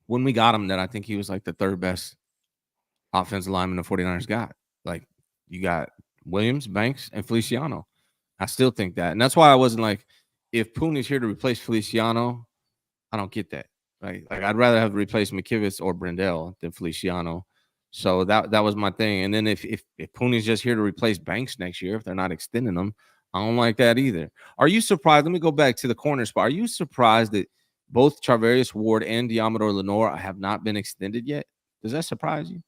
when we got him that I think he was like the third best offensive lineman the 49ers got. Like you got Williams, Banks, and Feliciano. I still think that. And that's why I wasn't like, if Pooney's here to replace Feliciano, I don't get that. Right. Like I'd rather have replaced McKivitz or Brendel than Feliciano. So that was my thing. And then if Pooney's just here to replace Banks next year, if they're not extending them, I don't like that either. Are you surprised? Let me go back to the corner spot. Are you surprised that both Charvarius Ward and Diamador Lenore have not been extended yet? Does that surprise you?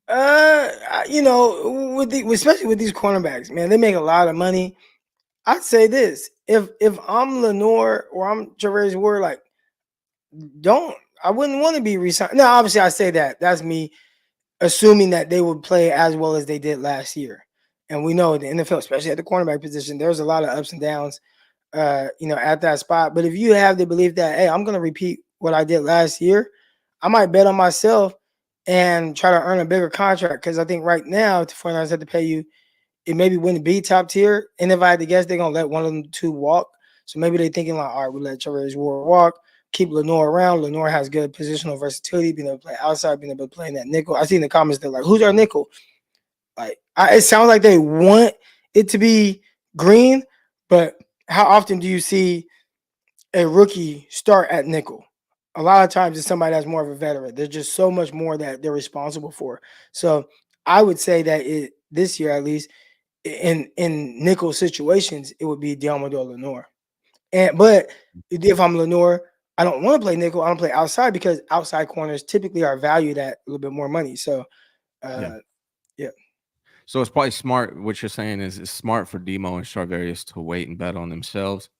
Especially with these cornerbacks, man, they make a lot of money. I'd say this: if I'm Lenore or I'm Javarius Ward, like, I wouldn't want to be resigned. Now, obviously, I say that. That's me assuming that they would play as well as they did last year. And we know in the NFL, especially at the cornerback position, there's a lot of ups and downs, at that spot. But if you have the belief that, hey, I'm going to repeat what I did last year, I might bet on myself and try to earn a bigger contract. Because I think right now, if the 49ers have to pay you, it maybe wouldn't be top tier. And if I had to guess, they're going to let one of them two walk. So maybe they're thinking like, all right, we let Travis Ward walk, keep Lenore around. Lenore has good positional versatility, being able to play outside, being able to play in that nickel. I see in the comments, they're like, who's our nickel? Like, it sounds like they want it to be Green, but how often do you see a rookie start at nickel? A lot of times it's somebody that's more of a veteran. There's just so much more that they're responsible for. So I would say that this year, at least, in nickel situations, it would be Diamador Lenore. But if I'm Lenore, I don't want to play nickel. I don't play outside because outside corners typically are valued at a little bit more money. So, yeah. So it's probably smart. What you're saying is it's smart for Demo and Charvarius to wait and bet on themselves.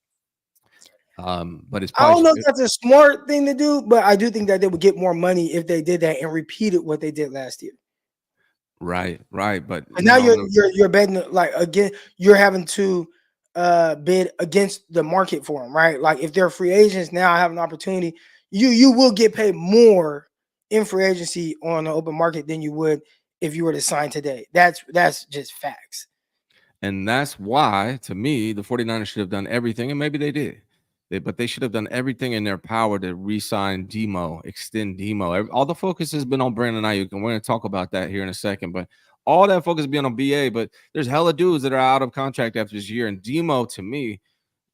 But it's probably, I don't know if that's a smart thing to do, but I do think that they would get more money if they did that and repeated what they did last year. Right. But now you're betting like again. You're having to bid against the market for them, right? Like if they're free agents now, have an opportunity. You will get paid more in free agency on the open market than you would if you were to sign today. That's just facts. And that's why, to me, the 49ers should have done everything, and maybe they did. But they should have done everything in their power to re-sign Demo, extend Demo. All the focus has been on Brandon Aiyuk, and we're going to talk about that here in a second. But all that focus has been on BA. But there's hella dudes that are out of contract after this year. And Demo, to me,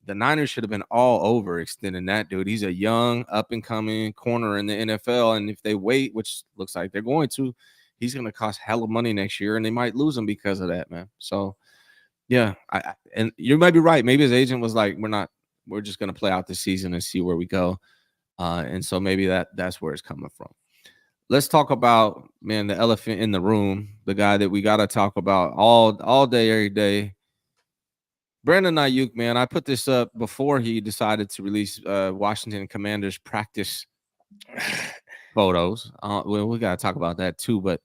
the Niners should have been all over extending that dude. He's a young, up-and-coming corner in the NFL. And if they wait, which looks like they're going to, he's going to cost hella money next year, and they might lose him because of that, man. So, yeah, and you might be right. Maybe his agent was like, we're just going to play out the season and see where we go. And so maybe that's where it's coming from. Let's talk about, man, the elephant in the room, the guy that we got to talk about all day, every day. Brandon Aiyuk, man, I put this up before he decided to release Washington Commanders practice photos. Well, we got to talk about that too, but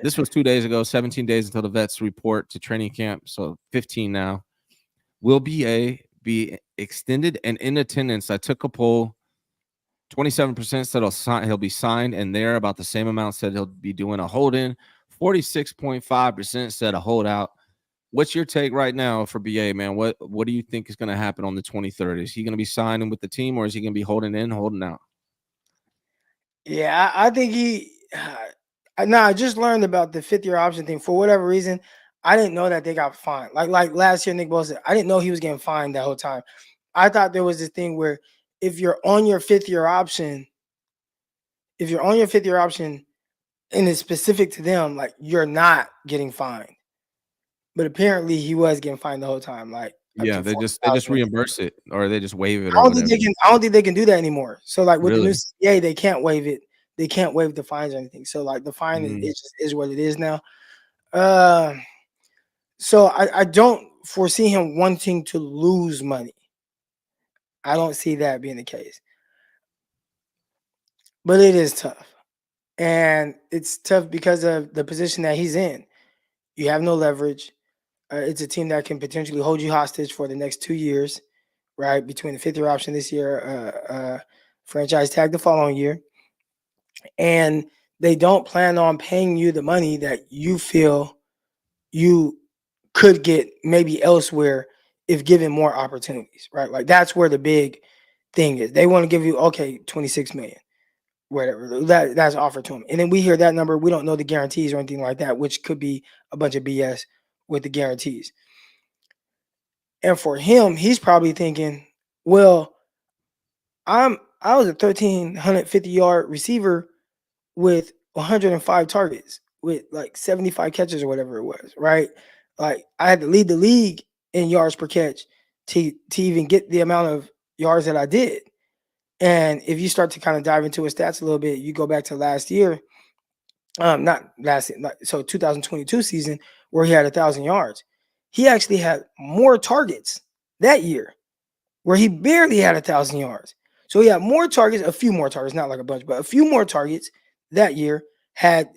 this was 2 days ago, 17 days until the vets report to training camp. So 15 now. Will be extended and in attendance? I took a poll. 27% said he'll be signed, and there about the same amount said he'll be doing a hold-in. 46.5% said a holdout. what's your take right now for BA, man? What do you think is going to happen on the 23rd? Is he going to be signing with the team, or is he going to be holding in, holding out? Yeah, I think he. I just learned about the 5th-year option thing for whatever reason. I didn't know that they got fined. Like last year, Nick Bosa. I didn't know he was getting fined that whole time. I thought there was this thing where if you're on your 5th-year option, and it's specific to them, like you're not getting fined. But apparently, he was getting fined the whole time, like up Yeah, to they just 40,000. reimburse it, or they just waive it I or don't think whatever. they can. I don't think they can do that anymore. So like with the new Really? CBA, they can't waive it. They can't waive the fines or anything. So like the fine Mm, it just is what it is now. Uh, so I don't foresee him wanting to lose money. I don't see that being the case. But it is tough. And it's tough because of the position that he's in. You have no leverage. It's a team that can potentially hold you hostage for the next 2 years, right? Between the 5th-year option this year, franchise tag the following year. And they don't plan on paying you the money that you feel you could get maybe elsewhere if given more opportunities, right? Like that's where the big thing is. They want to give you, okay, 26 million, whatever that's offered to them. And then we hear that number. We don't know the guarantees or anything like that, which could be a bunch of BS with the guarantees. And for him, he's probably thinking, well, I was a 1,350-yard receiver with 105 targets, with like 75 catches or whatever it was, right? Like I had to lead the league in yards per catch to even get the amount of yards that I did. And if you start to kind of dive into his stats a little bit, you go back to last year, not last, so 2022 season where he had 1,000 yards. He actually had more targets that year where he barely had 1,000 yards. So he had more targets, a few more targets, not like a bunch, but a few more targets that year, had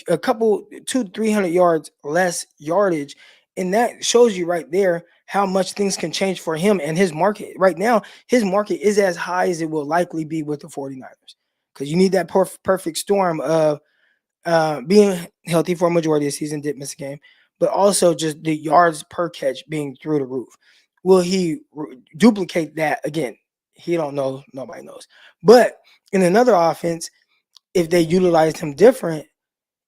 a couple, 200-300 yards less yardage. And that shows you right there how much things can change for him and his market. Right now, his market is as high as it will likely be with the 49ers because you need that perfect storm of being healthy for a majority of the season, did miss a game, but also just the yards per catch being through the roof. Will he duplicate that again? He don't know. Nobody knows. But in another offense, if they utilized him different,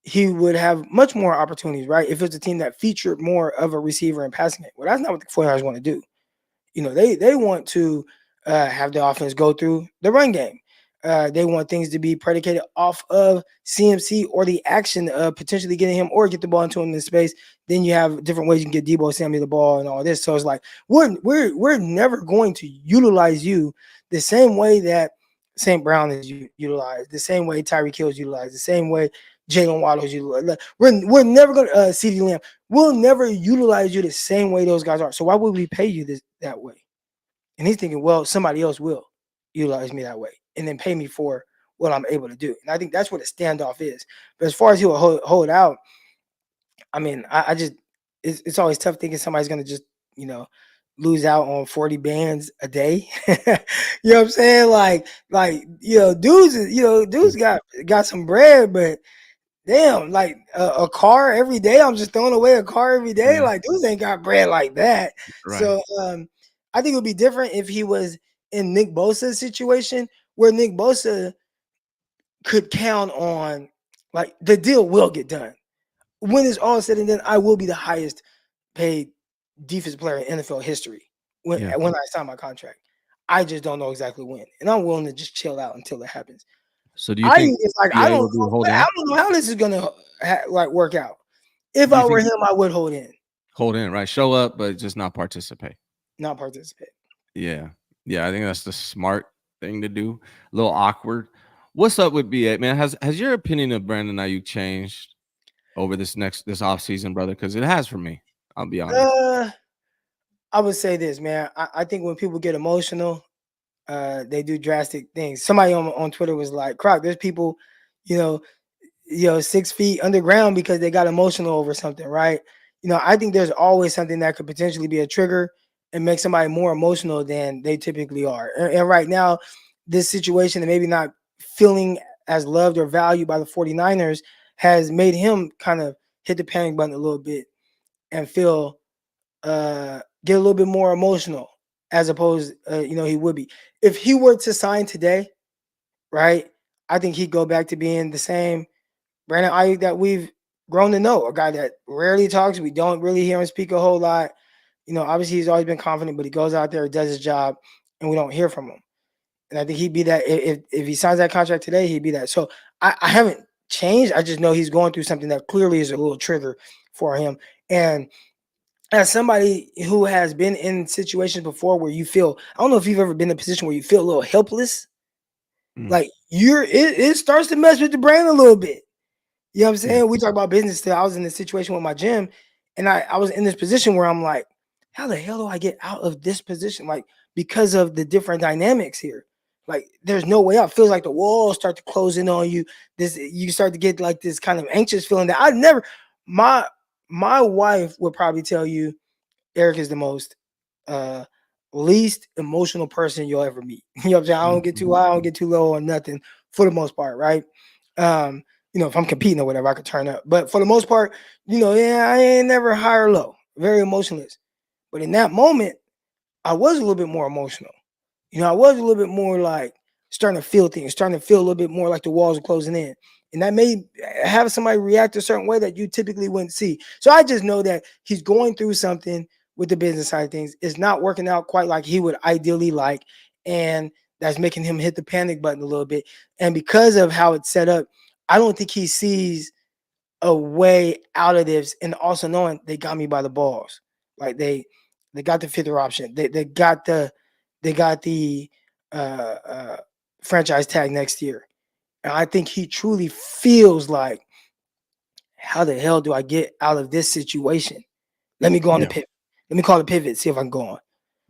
he would have much more opportunities, right? If it's a team that featured more of a receiver in passing it. Well, that's not what the 49ers want to do. You know, they want to have the offense go through the run game. They want things to be predicated off of CMC or the action of potentially getting him or get the ball into him in space. Then you have different ways you can get Debo Samuel the ball and all this. So it's like we're never going to utilize you the same way that St. Brown is utilized, the same way Tyreek Hill is utilized, the same way Jalen Waddle is utilized. We're never going to CeeDee Lamb. We'll never utilize you the same way those guys are. So why would we pay you that way? And he's thinking, well, somebody else will utilize me that way and then pay me for what I'm able to do. And I think that's what a standoff is. But as far as he will hold out, I mean, I just it's always tough thinking somebody's going to just, lose out on 40 bands a day. You know what I'm saying? Dudes got some bread, but damn, like a car every day. I'm just throwing away a car every day. yeah, Like dudes ain't got bread like that. right. So I think it would be different if he was in Nick Bosa's situation where Nick Bosa could count on like the deal will get done. When it's all said and done, I will be the highest paid defensive player in NFL history when Yeah. I sign my contract. I just don't know exactly when. And I'm willing to just chill out until it happens. So do you think It's like I BA don't will be know. hold I in? don't know how this is gonna work out. If Do you I were think him, I would hold in, hold in, right? Show up, but just not participate. not participate. Yeah. Yeah, I think that's the smart thing to do. A little awkward. What's up with BA, man? Has your opinion of Brandon Aiyuk changed over this offseason, brother? Because it has for me. I'll be honest. I would say this, man. I think when people get emotional, they do drastic things. Somebody on Twitter was like, "Crock, there's people, you know, 6 feet underground because they got emotional over something, right?" I think there's always something that could potentially be a trigger and make somebody more emotional than they typically are. And right now, this situation and maybe not feeling as loved or valued by the 49ers has made him kind of hit the panic button a little bit. and feel get a little bit more emotional as opposed he would be if he were to sign today, right? I think he'd go back to being the same Brandon Aiyuk that we've grown to know, a guy that rarely talks. We don't really hear him speak a whole lot. Obviously he's always been confident, but he goes out there, does his job, and we don't hear from him. And I think he'd be that if he signs that contract today, he'd be that. So I haven't changed. I just know he's going through something that clearly is a little trigger for him. And as somebody who has been in situations before where you feel, I don't know if you've ever been in a position where you feel a little helpless. Like it starts to mess with the brain a little bit. You know what I'm saying? We talk about business still. I was in this situation with my gym, and I was in this position where I'm like, how the hell do I get out of this position? Like, because of the different dynamics here. Like, there's no way out. Feels like the walls start to close in on you. You start to get like this kind of anxious feeling that I never. My wife would probably tell you, Eric is the most least emotional person you'll ever meet. You know what I'm saying? I don't get too high, I don't get too low or nothing for the most part, right? If I'm competing or whatever, I could turn up. But for the most part, I ain't never high or low. Very emotionless. But in that moment, I was a little bit more emotional. I was a little bit more like starting to feel things, starting to feel a little bit more like the walls are closing in. And that may have somebody react a certain way that you typically wouldn't see. So I just know that he's going through something with the business side of things. It's not working out quite like he would ideally like. And that's making him hit the panic button a little bit. And because of how it's set up, I don't think he sees a way out of this. And also knowing they got me by the balls. Like they got the fifth option. They got the franchise tag next year. And I think he truly feels like, how the hell do I get out of this situation? Let me go on the pivot. Let me call the pivot, see if I can go on.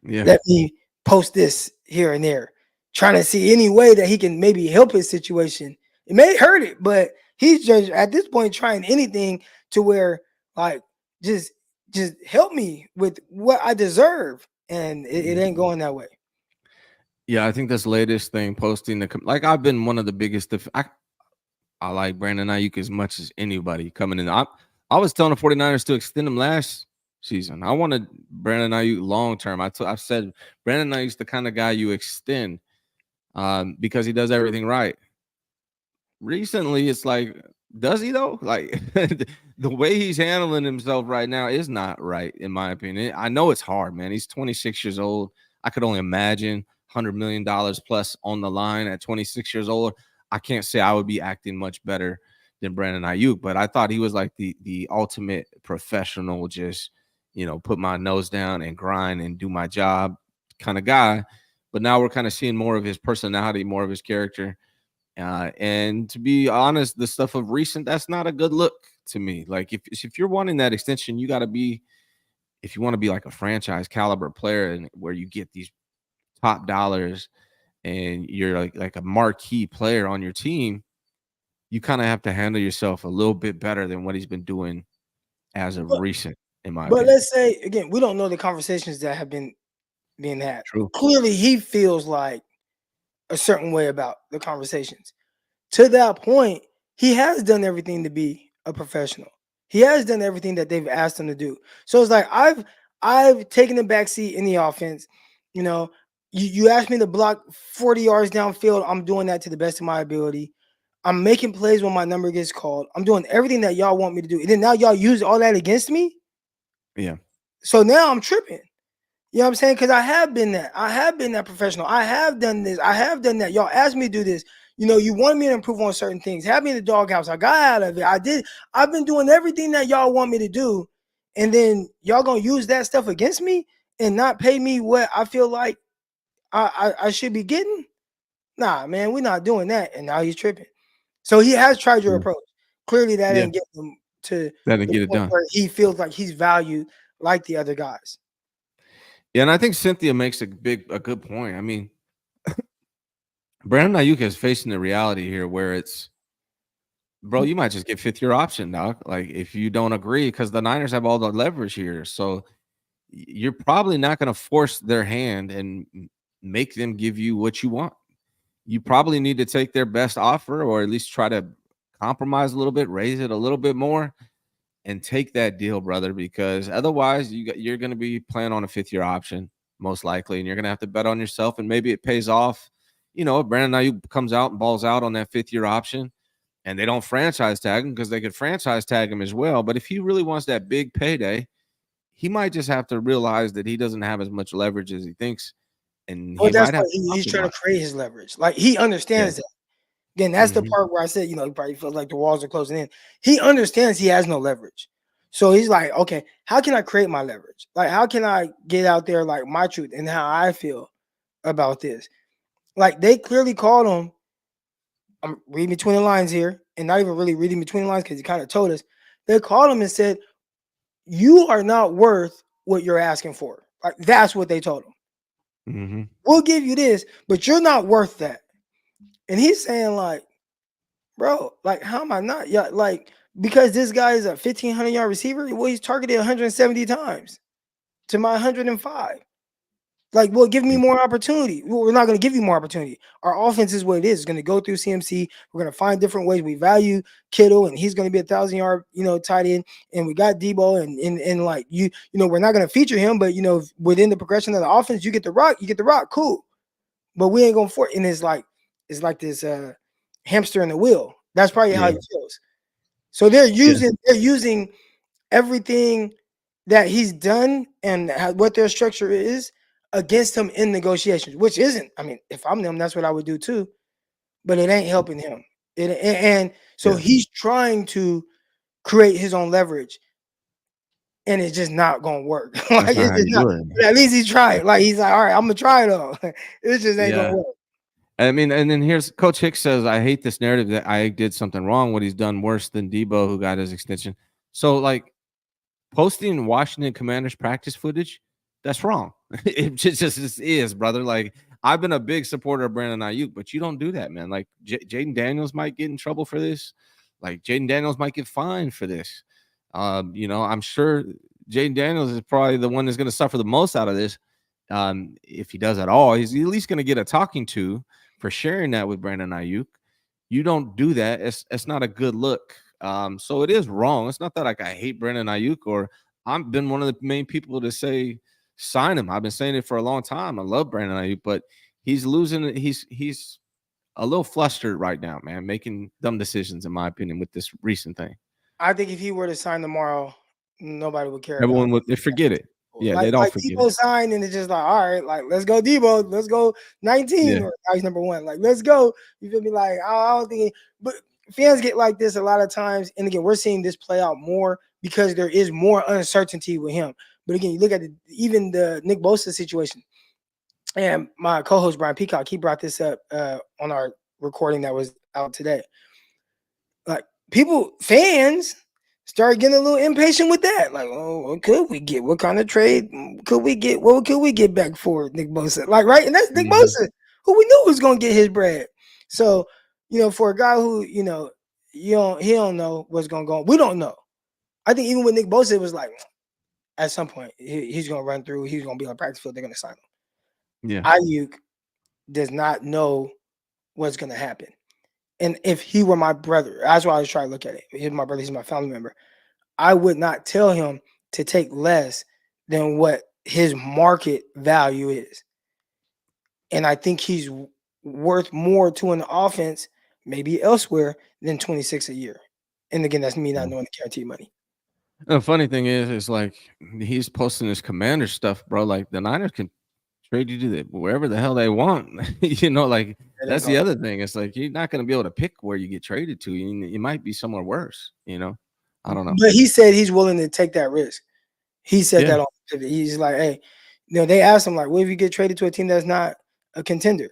Yeah. Let me post this here and there, trying to see any way that he can maybe help his situation. It may hurt it, but he's just at this point trying anything to where like just help me with what I deserve. And it ain't going that way. Yeah, I think this latest thing posting like I've been one of the biggest. I like Brandon Aiyuk as much as anybody coming in. I was telling the 49ers to extend him last season. I wanted Brandon Aiyuk long term. I've said Brandon Ayuk's the kind of guy you extend because he does everything right. Recently, it's like, does he though? Like the way he's handling himself right now is not right, in my opinion. I know it's hard, man. He's 26 years old. I could only imagine $100 million plus on the line at 26 years old. I can't say I would be acting much better than Brandon Aiyuk, but I thought he was like the ultimate professional, just put my nose down and grind and do my job kind of guy. But now we're kind of seeing more of his personality, more of his character. And to be honest, the stuff of recent, that's not a good look to me. Like if you're wanting that extension, you got to be, if you want to be like a franchise caliber player and where you get these top dollars and you're like a marquee player on your team, you kind of have to handle yourself a little bit better than what he's been doing as of recent, in my opinion. But let's say again, we don't know the conversations that have been being had. True. Clearly, he feels like a certain way about the conversations. To that point, he has done everything to be a professional. He has done everything that they've asked him to do. So it's like I've taken the backseat in the offense. You asked me to block 40 yards downfield. I'm doing that to the best of my ability. I'm making plays when my number gets called. I'm doing everything that y'all want me to do. And then now y'all use all that against me. Yeah. So now I'm tripping. You know what I'm saying? Because I have been that. I have been that professional. I have done this. I have done that. Y'all asked me to do this. You wanted me to improve on certain things. Have me in the doghouse. I got out of it. I did. I've been doing everything that y'all want me to do. And then y'all going to use that stuff against me and not pay me what I feel like I should be getting? Nah, man, we're not doing that. And now he's tripping. So he has tried your approach. Clearly that ain't getting him to that didn't get it done. where he feels like he's valued like the other guys. Yeah, and I think Cynthia makes a good point. I mean, Brandon Aiyuk is facing the reality here where it's, bro, you might just get fifth-year option, doc. Like if you don't agree, because the Niners have all the leverage here. So you're probably not going to force their hand and make them give you what you want. You probably need to take their best offer or at least try to compromise a little bit, raise it a little bit more. and take that deal, brother, because otherwise you're going to be playing on a 5th-year option most likely, and you're going to have to bet on yourself, and maybe it pays off. You know, if Brandon Aiyuk comes out and balls out on that 5th-year option, and they don't franchise tag him because they could franchise tag him as well. But if he really wants that big payday, he might just have to realize that he doesn't have as much leverage as he thinks, and Well, he that's might why have to he's trying to compromise. create his leverage. Like he understands Yeah. that. Again, that's the Mhm. part where I said, he probably feels like the walls are closing in. He understands he has no leverage. So he's like, okay, how can I create my leverage? Like, how can I get out there like my truth and how I feel about this? Like they clearly called him. I'm reading between the lines here, and not even really reading between the lines because he kind of told us. They called him and said, "You are not worth what you're asking for." Like that's what they told him. Mhm. We'll give you this, but you're not worth that. And he's saying, like, bro, like, how am I not? Yeah, like, because this guy is a 1,500-yard receiver. Well, he's targeted 170 times to my 105. Like, well, give me Yeah. more opportunity. Well, we're not going to give you more opportunity. Our offense is what it is. It's going to go through CMC. We're going to find different ways. We value Kittle, and he's going to be 1,000-yard, tight end. And we got Debo, and like we're not going to feature him, but within the progression of the offense, you get the rock. You get the rock, cool. But we ain't going for it. And it's like this hamster in the wheel. That's probably how Yeah. he feels. So they're Yeah. using everything that he's done and what their structure is against him in negotiations, which isn't. I mean, if I'm them, that's what I would do too. But it ain't helping him. And so Yeah. he's trying to create his own leverage, and it's just not gonna work. That's Like not it's how just you not. do it. But at least he tried. Like he's like, all right, I'm gonna try though. It just ain't gonna Yeah. work. I mean, and then here's Coach Hicks says, I hate this narrative that I did something wrong. What he's done worse than Debo, who got his extension. So, like, posting Washington Commanders practice footage, that's wrong. It just is, brother. Like, I've been a big supporter of Brandon Aiyuk, but you don't do that, man. Like, Jaden Daniels might get in trouble for this. Like, Jaden Daniels might get fined for this. I'm sure Jaden Daniels is probably the one that's going to suffer the most out of this. If he does at all, he's at least going to get a talking to for sharing that with Brandon Aiyuk. You don't do that. It's not a good look. So it is wrong. It's not that like I hate Brandon Aiyuk or I've been one of the main people to say sign him. I've been saying it for a long time. I love Brandon Aiyuk, but he's losing. He's a little flustered right now, man, making dumb decisions, in my opinion, with this recent thing. I think if he were to sign tomorrow, nobody would care about Everyone him. would they forget it. Yeah, Like they'd all like forget it. Debo signed, and it's just like, all right, like let's go Debo, let's go 19, Yeah. or now he's number 1. Like let's go. You feel me? Like I don't think, but fans get like this a lot of times. And again, we're seeing this play out more because there is more uncertainty with him. But again, you look at even the Nick Bosa situation, and my co-host Brian Peacock, he brought this up on our recording that was out today. Like fans started getting a little impatient with that. Like, oh, what could we get? What kind of trade could we get? What could we get back for Nick Bosa? Like, right? And that's Nick Mhm. Bosa, who we knew was gonna get his bread. So, for a guy who, he don't know what's gonna go on. We don't know. I think even with Nick Bosa, it was like at some point he's gonna run through, he's gonna be on the practice field, they're gonna sign him. Yeah. Aiyuk does not know what's gonna happen. And if he were my brother, that's why I was trying to look at it. He's my brother, he's my family member. I would not tell him to take less than what his market value is. And I think he's worth more to an offense, maybe elsewhere, than 26 a year. And again, that's me not knowing the guarantee money. The funny thing is like he's posting this commander stuff, bro. Like the Niners can trade you to wherever the hell they want. Like that's the other thing. It's like you're not going to be able to pick where you get traded to. You might be somewhere worse. I don't know. But he said he's willing to take that risk. He said Yeah. that on pivot. He's like, hey, they asked him, like, what if you get traded to a team that's not a contender?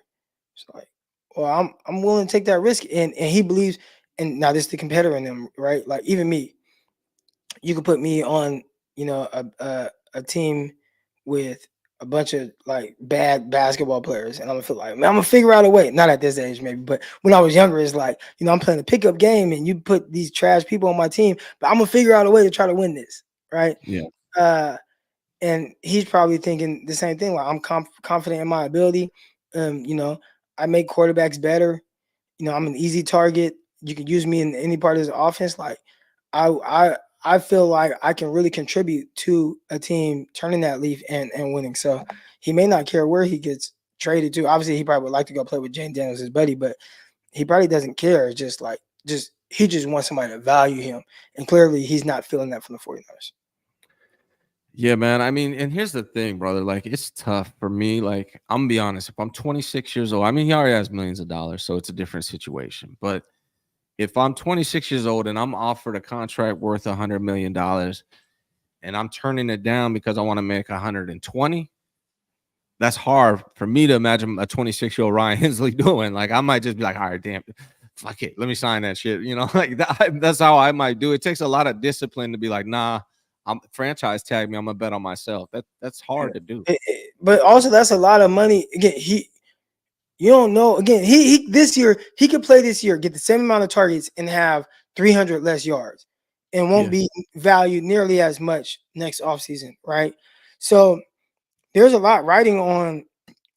It's like, well, I'm willing to take that risk. And he believes, and now this is the competitor in them, right? Like even me, you could put me on, a team with a bunch of like bad basketball players, and I'm gonna feel like, man, I'm gonna figure out a way. Not at this age, maybe, but when I was younger, it's like, I'm playing a pickup game, and you put these trash people on my team, but I'm gonna figure out a way to try to win this, right? Yeah. And he's probably thinking the same thing. Like I'm confident in my ability. I make quarterbacks better. I'm an easy target. You can use me in any part of his offense. Like I I feel like I can really contribute to a team turning that leaf and winning. So he may not care where he gets traded to. Obviously, he probably would like to go play with Jane Daniels, his buddy, but he probably doesn't care. It's just like he just wants somebody to value him. And clearly he's not feeling that from the 49ers. Yeah, man. I mean, and here's the thing, brother. Like, it's tough for me. Like, I'm gonna be honest. If I'm 26 years old, I mean, he already has millions of dollars, so it's a different situation. But if I'm 26 years old and I'm offered a contract worth $100 million and I'm turning it down because I want to make 120, that's hard for me to imagine a 26-year-old Ryan Hensley doing. Like, I might just be like, all right, damn, fuck it, let me sign that shit. You know, like that's how I might do it. It takes a lot of discipline to be like, nah, I'm franchise tag me. I'm gonna bet on myself. That's hard to do. But also that's a lot of money. Again, you don't know. Again, he this year he could play this year, get the same amount of targets, and have 300 less yards, and won't be valued nearly as much next offseason, right? So there's a lot riding on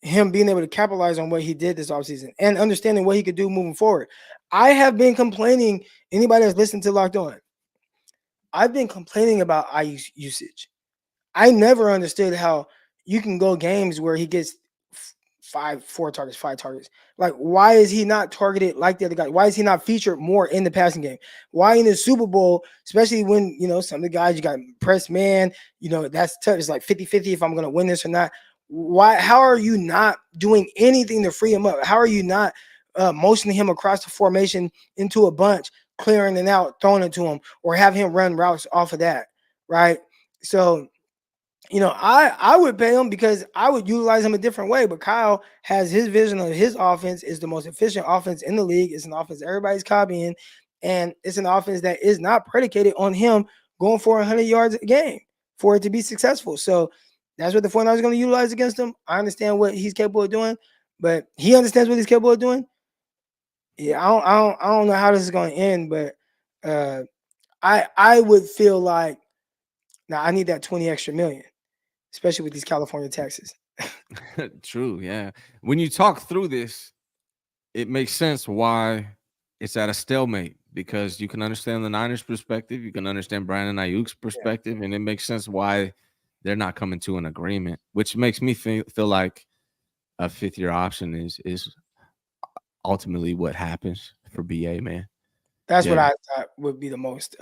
him being able to capitalize on what he did this offseason and understanding what he could do moving forward. I have been complaining. Anybody that's listened to Locked On, I've been complaining about Aiyuk's usage. I never understood how you can go games where he gets five targets. Like, why is he not targeted like the other guy? Why is he not featured more in the passing game? Why in the Super Bowl, especially when, some of the guys, you got press man, that's tough. It's like 50-50 if I'm going to win this or not. How are you not doing anything to free him up? How are you not motioning him across the formation into a bunch, clearing it out, throwing it to him, or have him run routes off of that, right? So, I would pay him because I would utilize him a different way. But Kyle has his vision of his offense is the most efficient offense in the league. It's an offense everybody's copying, and it's an offense that is not predicated on him going for 100 yards a game for it to be successful. So that's what the 49ers are going to utilize against him. I understand what he's capable of doing, but he understands what he's capable of doing. Yeah, I don't know how this is going to end, but I would feel like now I need that 20 extra million, especially with these California taxes. True, yeah. When you talk through this, it makes sense why it's at a stalemate, because you can understand the Niners' perspective, you can understand Brandon Aiyuk's perspective, and it makes sense why they're not coming to an agreement, which makes me feel like a fifth-year option is ultimately what happens for BA, man. That's what I thought would be the most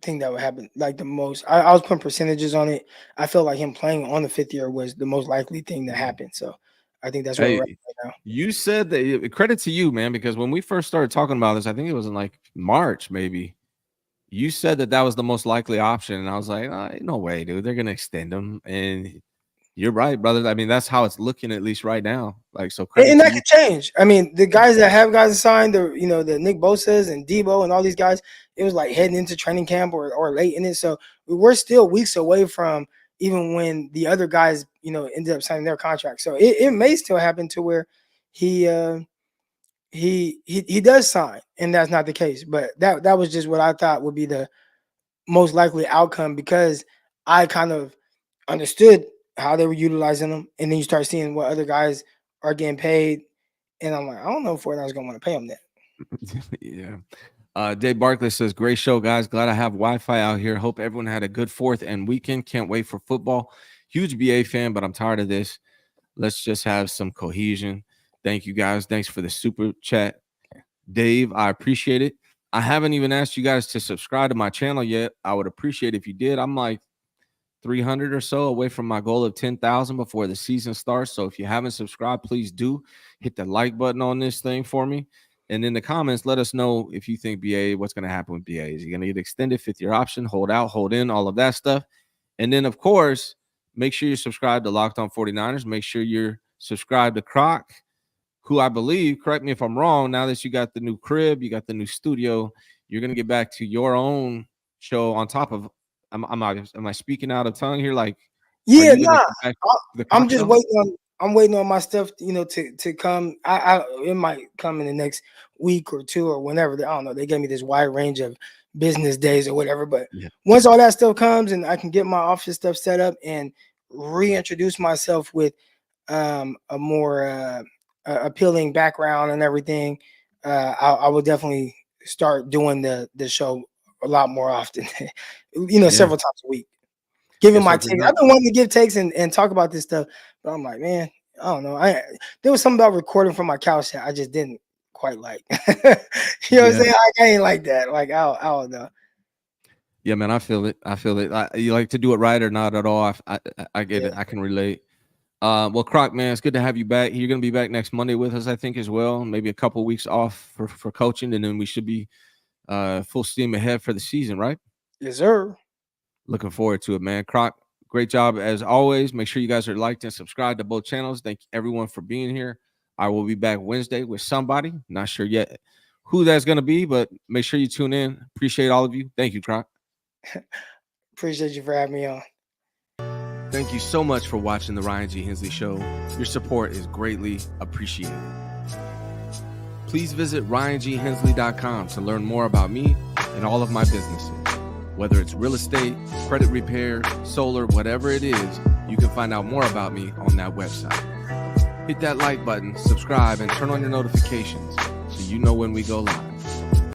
thing that would happen. Like the most, I was putting percentages on it. I felt like him playing on the 5th year was the most likely thing to happen. So I think that's where we're at right now. You said that, credit to you, man, because when we first started talking about this, I think it was in like March, maybe. You said that was the most likely option, and I was like, oh, no way, dude. They're gonna extend him, and you're right, brother. I mean, that's how it's looking, at least right now. Like, so And that could change. I mean, the guys that have guys assigned, the Nick Bosa's and Debo and all these guys, it was like heading into training camp or late in it. So we're still weeks away from even when the other guys, ended up signing their contract. So it may still happen to where he does sign, and that's not the case. But that was just what I thought would be the most likely outcome, because I kind of understood how they were utilizing them, and then you start seeing what other guys are getting paid, and I'm like, I don't know if 49ers gonna want to pay them that. Yeah. Dave Barkley says, great show, guys. Glad I have Wi-Fi out here. Hope everyone had a good 4th and weekend. Can't wait for football. Huge BA fan, but I'm tired of this. Let's just have some cohesion. Thank you, guys. Thanks for the super chat. Dave, I appreciate it. I haven't even asked you guys to subscribe to my channel yet. I would appreciate if you did. I'm like 300 or so away from my goal of 10,000 before the season starts. So if you haven't subscribed, please do hit the like button on this thing for me. And in the comments, let us know if you think BA, what's going to happen with BA. Is he going to get extended 5th-year option, hold out, hold in, all of that stuff? And then, of course, make sure you're subscribed to Locked On 49ers. Make sure you're subscribed to Crock, who I believe, correct me if I'm wrong, now that you got the new crib, you got the new studio, you're going to get back to your own show on top of, am I speaking out of tongue here? Like, yeah, I'm just show? waiting on my stuff, to come. It might come in the next week or 2 or whenever. I don't know. They gave me this wide range of business days or whatever. But once all that stuff comes and I can get my office stuff set up and reintroduce myself with a more appealing background and everything, I will definitely start doing the show a lot more often, Yeah. several times a week. Giving Yeah, my so takes. I've been wanting to give takes and talk about this stuff, but I'm like, man, I don't know. There was something about recording from my couch that I just didn't quite like. You know what I'm Yeah. saying? I ain't like that. Like, I don't know. Yeah, man, I feel it. You like to do it right or not at all. I get it. I can relate. Well, Croc, man, it's good to have you back. You're going to be back next Monday with us, I think, as well. Maybe a couple weeks off for coaching, and then we should be full steam ahead for the season, right? Yes, sir. Looking forward to it, man. Croc, great job as always. Make sure you guys are liked and subscribed to both channels. Thank everyone for being here. I will be back Wednesday with somebody. Not sure yet who that's going to be, but make sure you tune in. Appreciate all of you. Thank you, Croc. Appreciate you for having me on. Thank you so much for watching the Ryan G. Hensley Show. Your support is greatly appreciated. Please visit RyanGHensley.com to learn more about me and all of my businesses. Whether it's real estate, credit repair, solar, whatever it is, you can find out more about me on that website. Hit that like button, subscribe, and turn on your notifications so you know when we go live.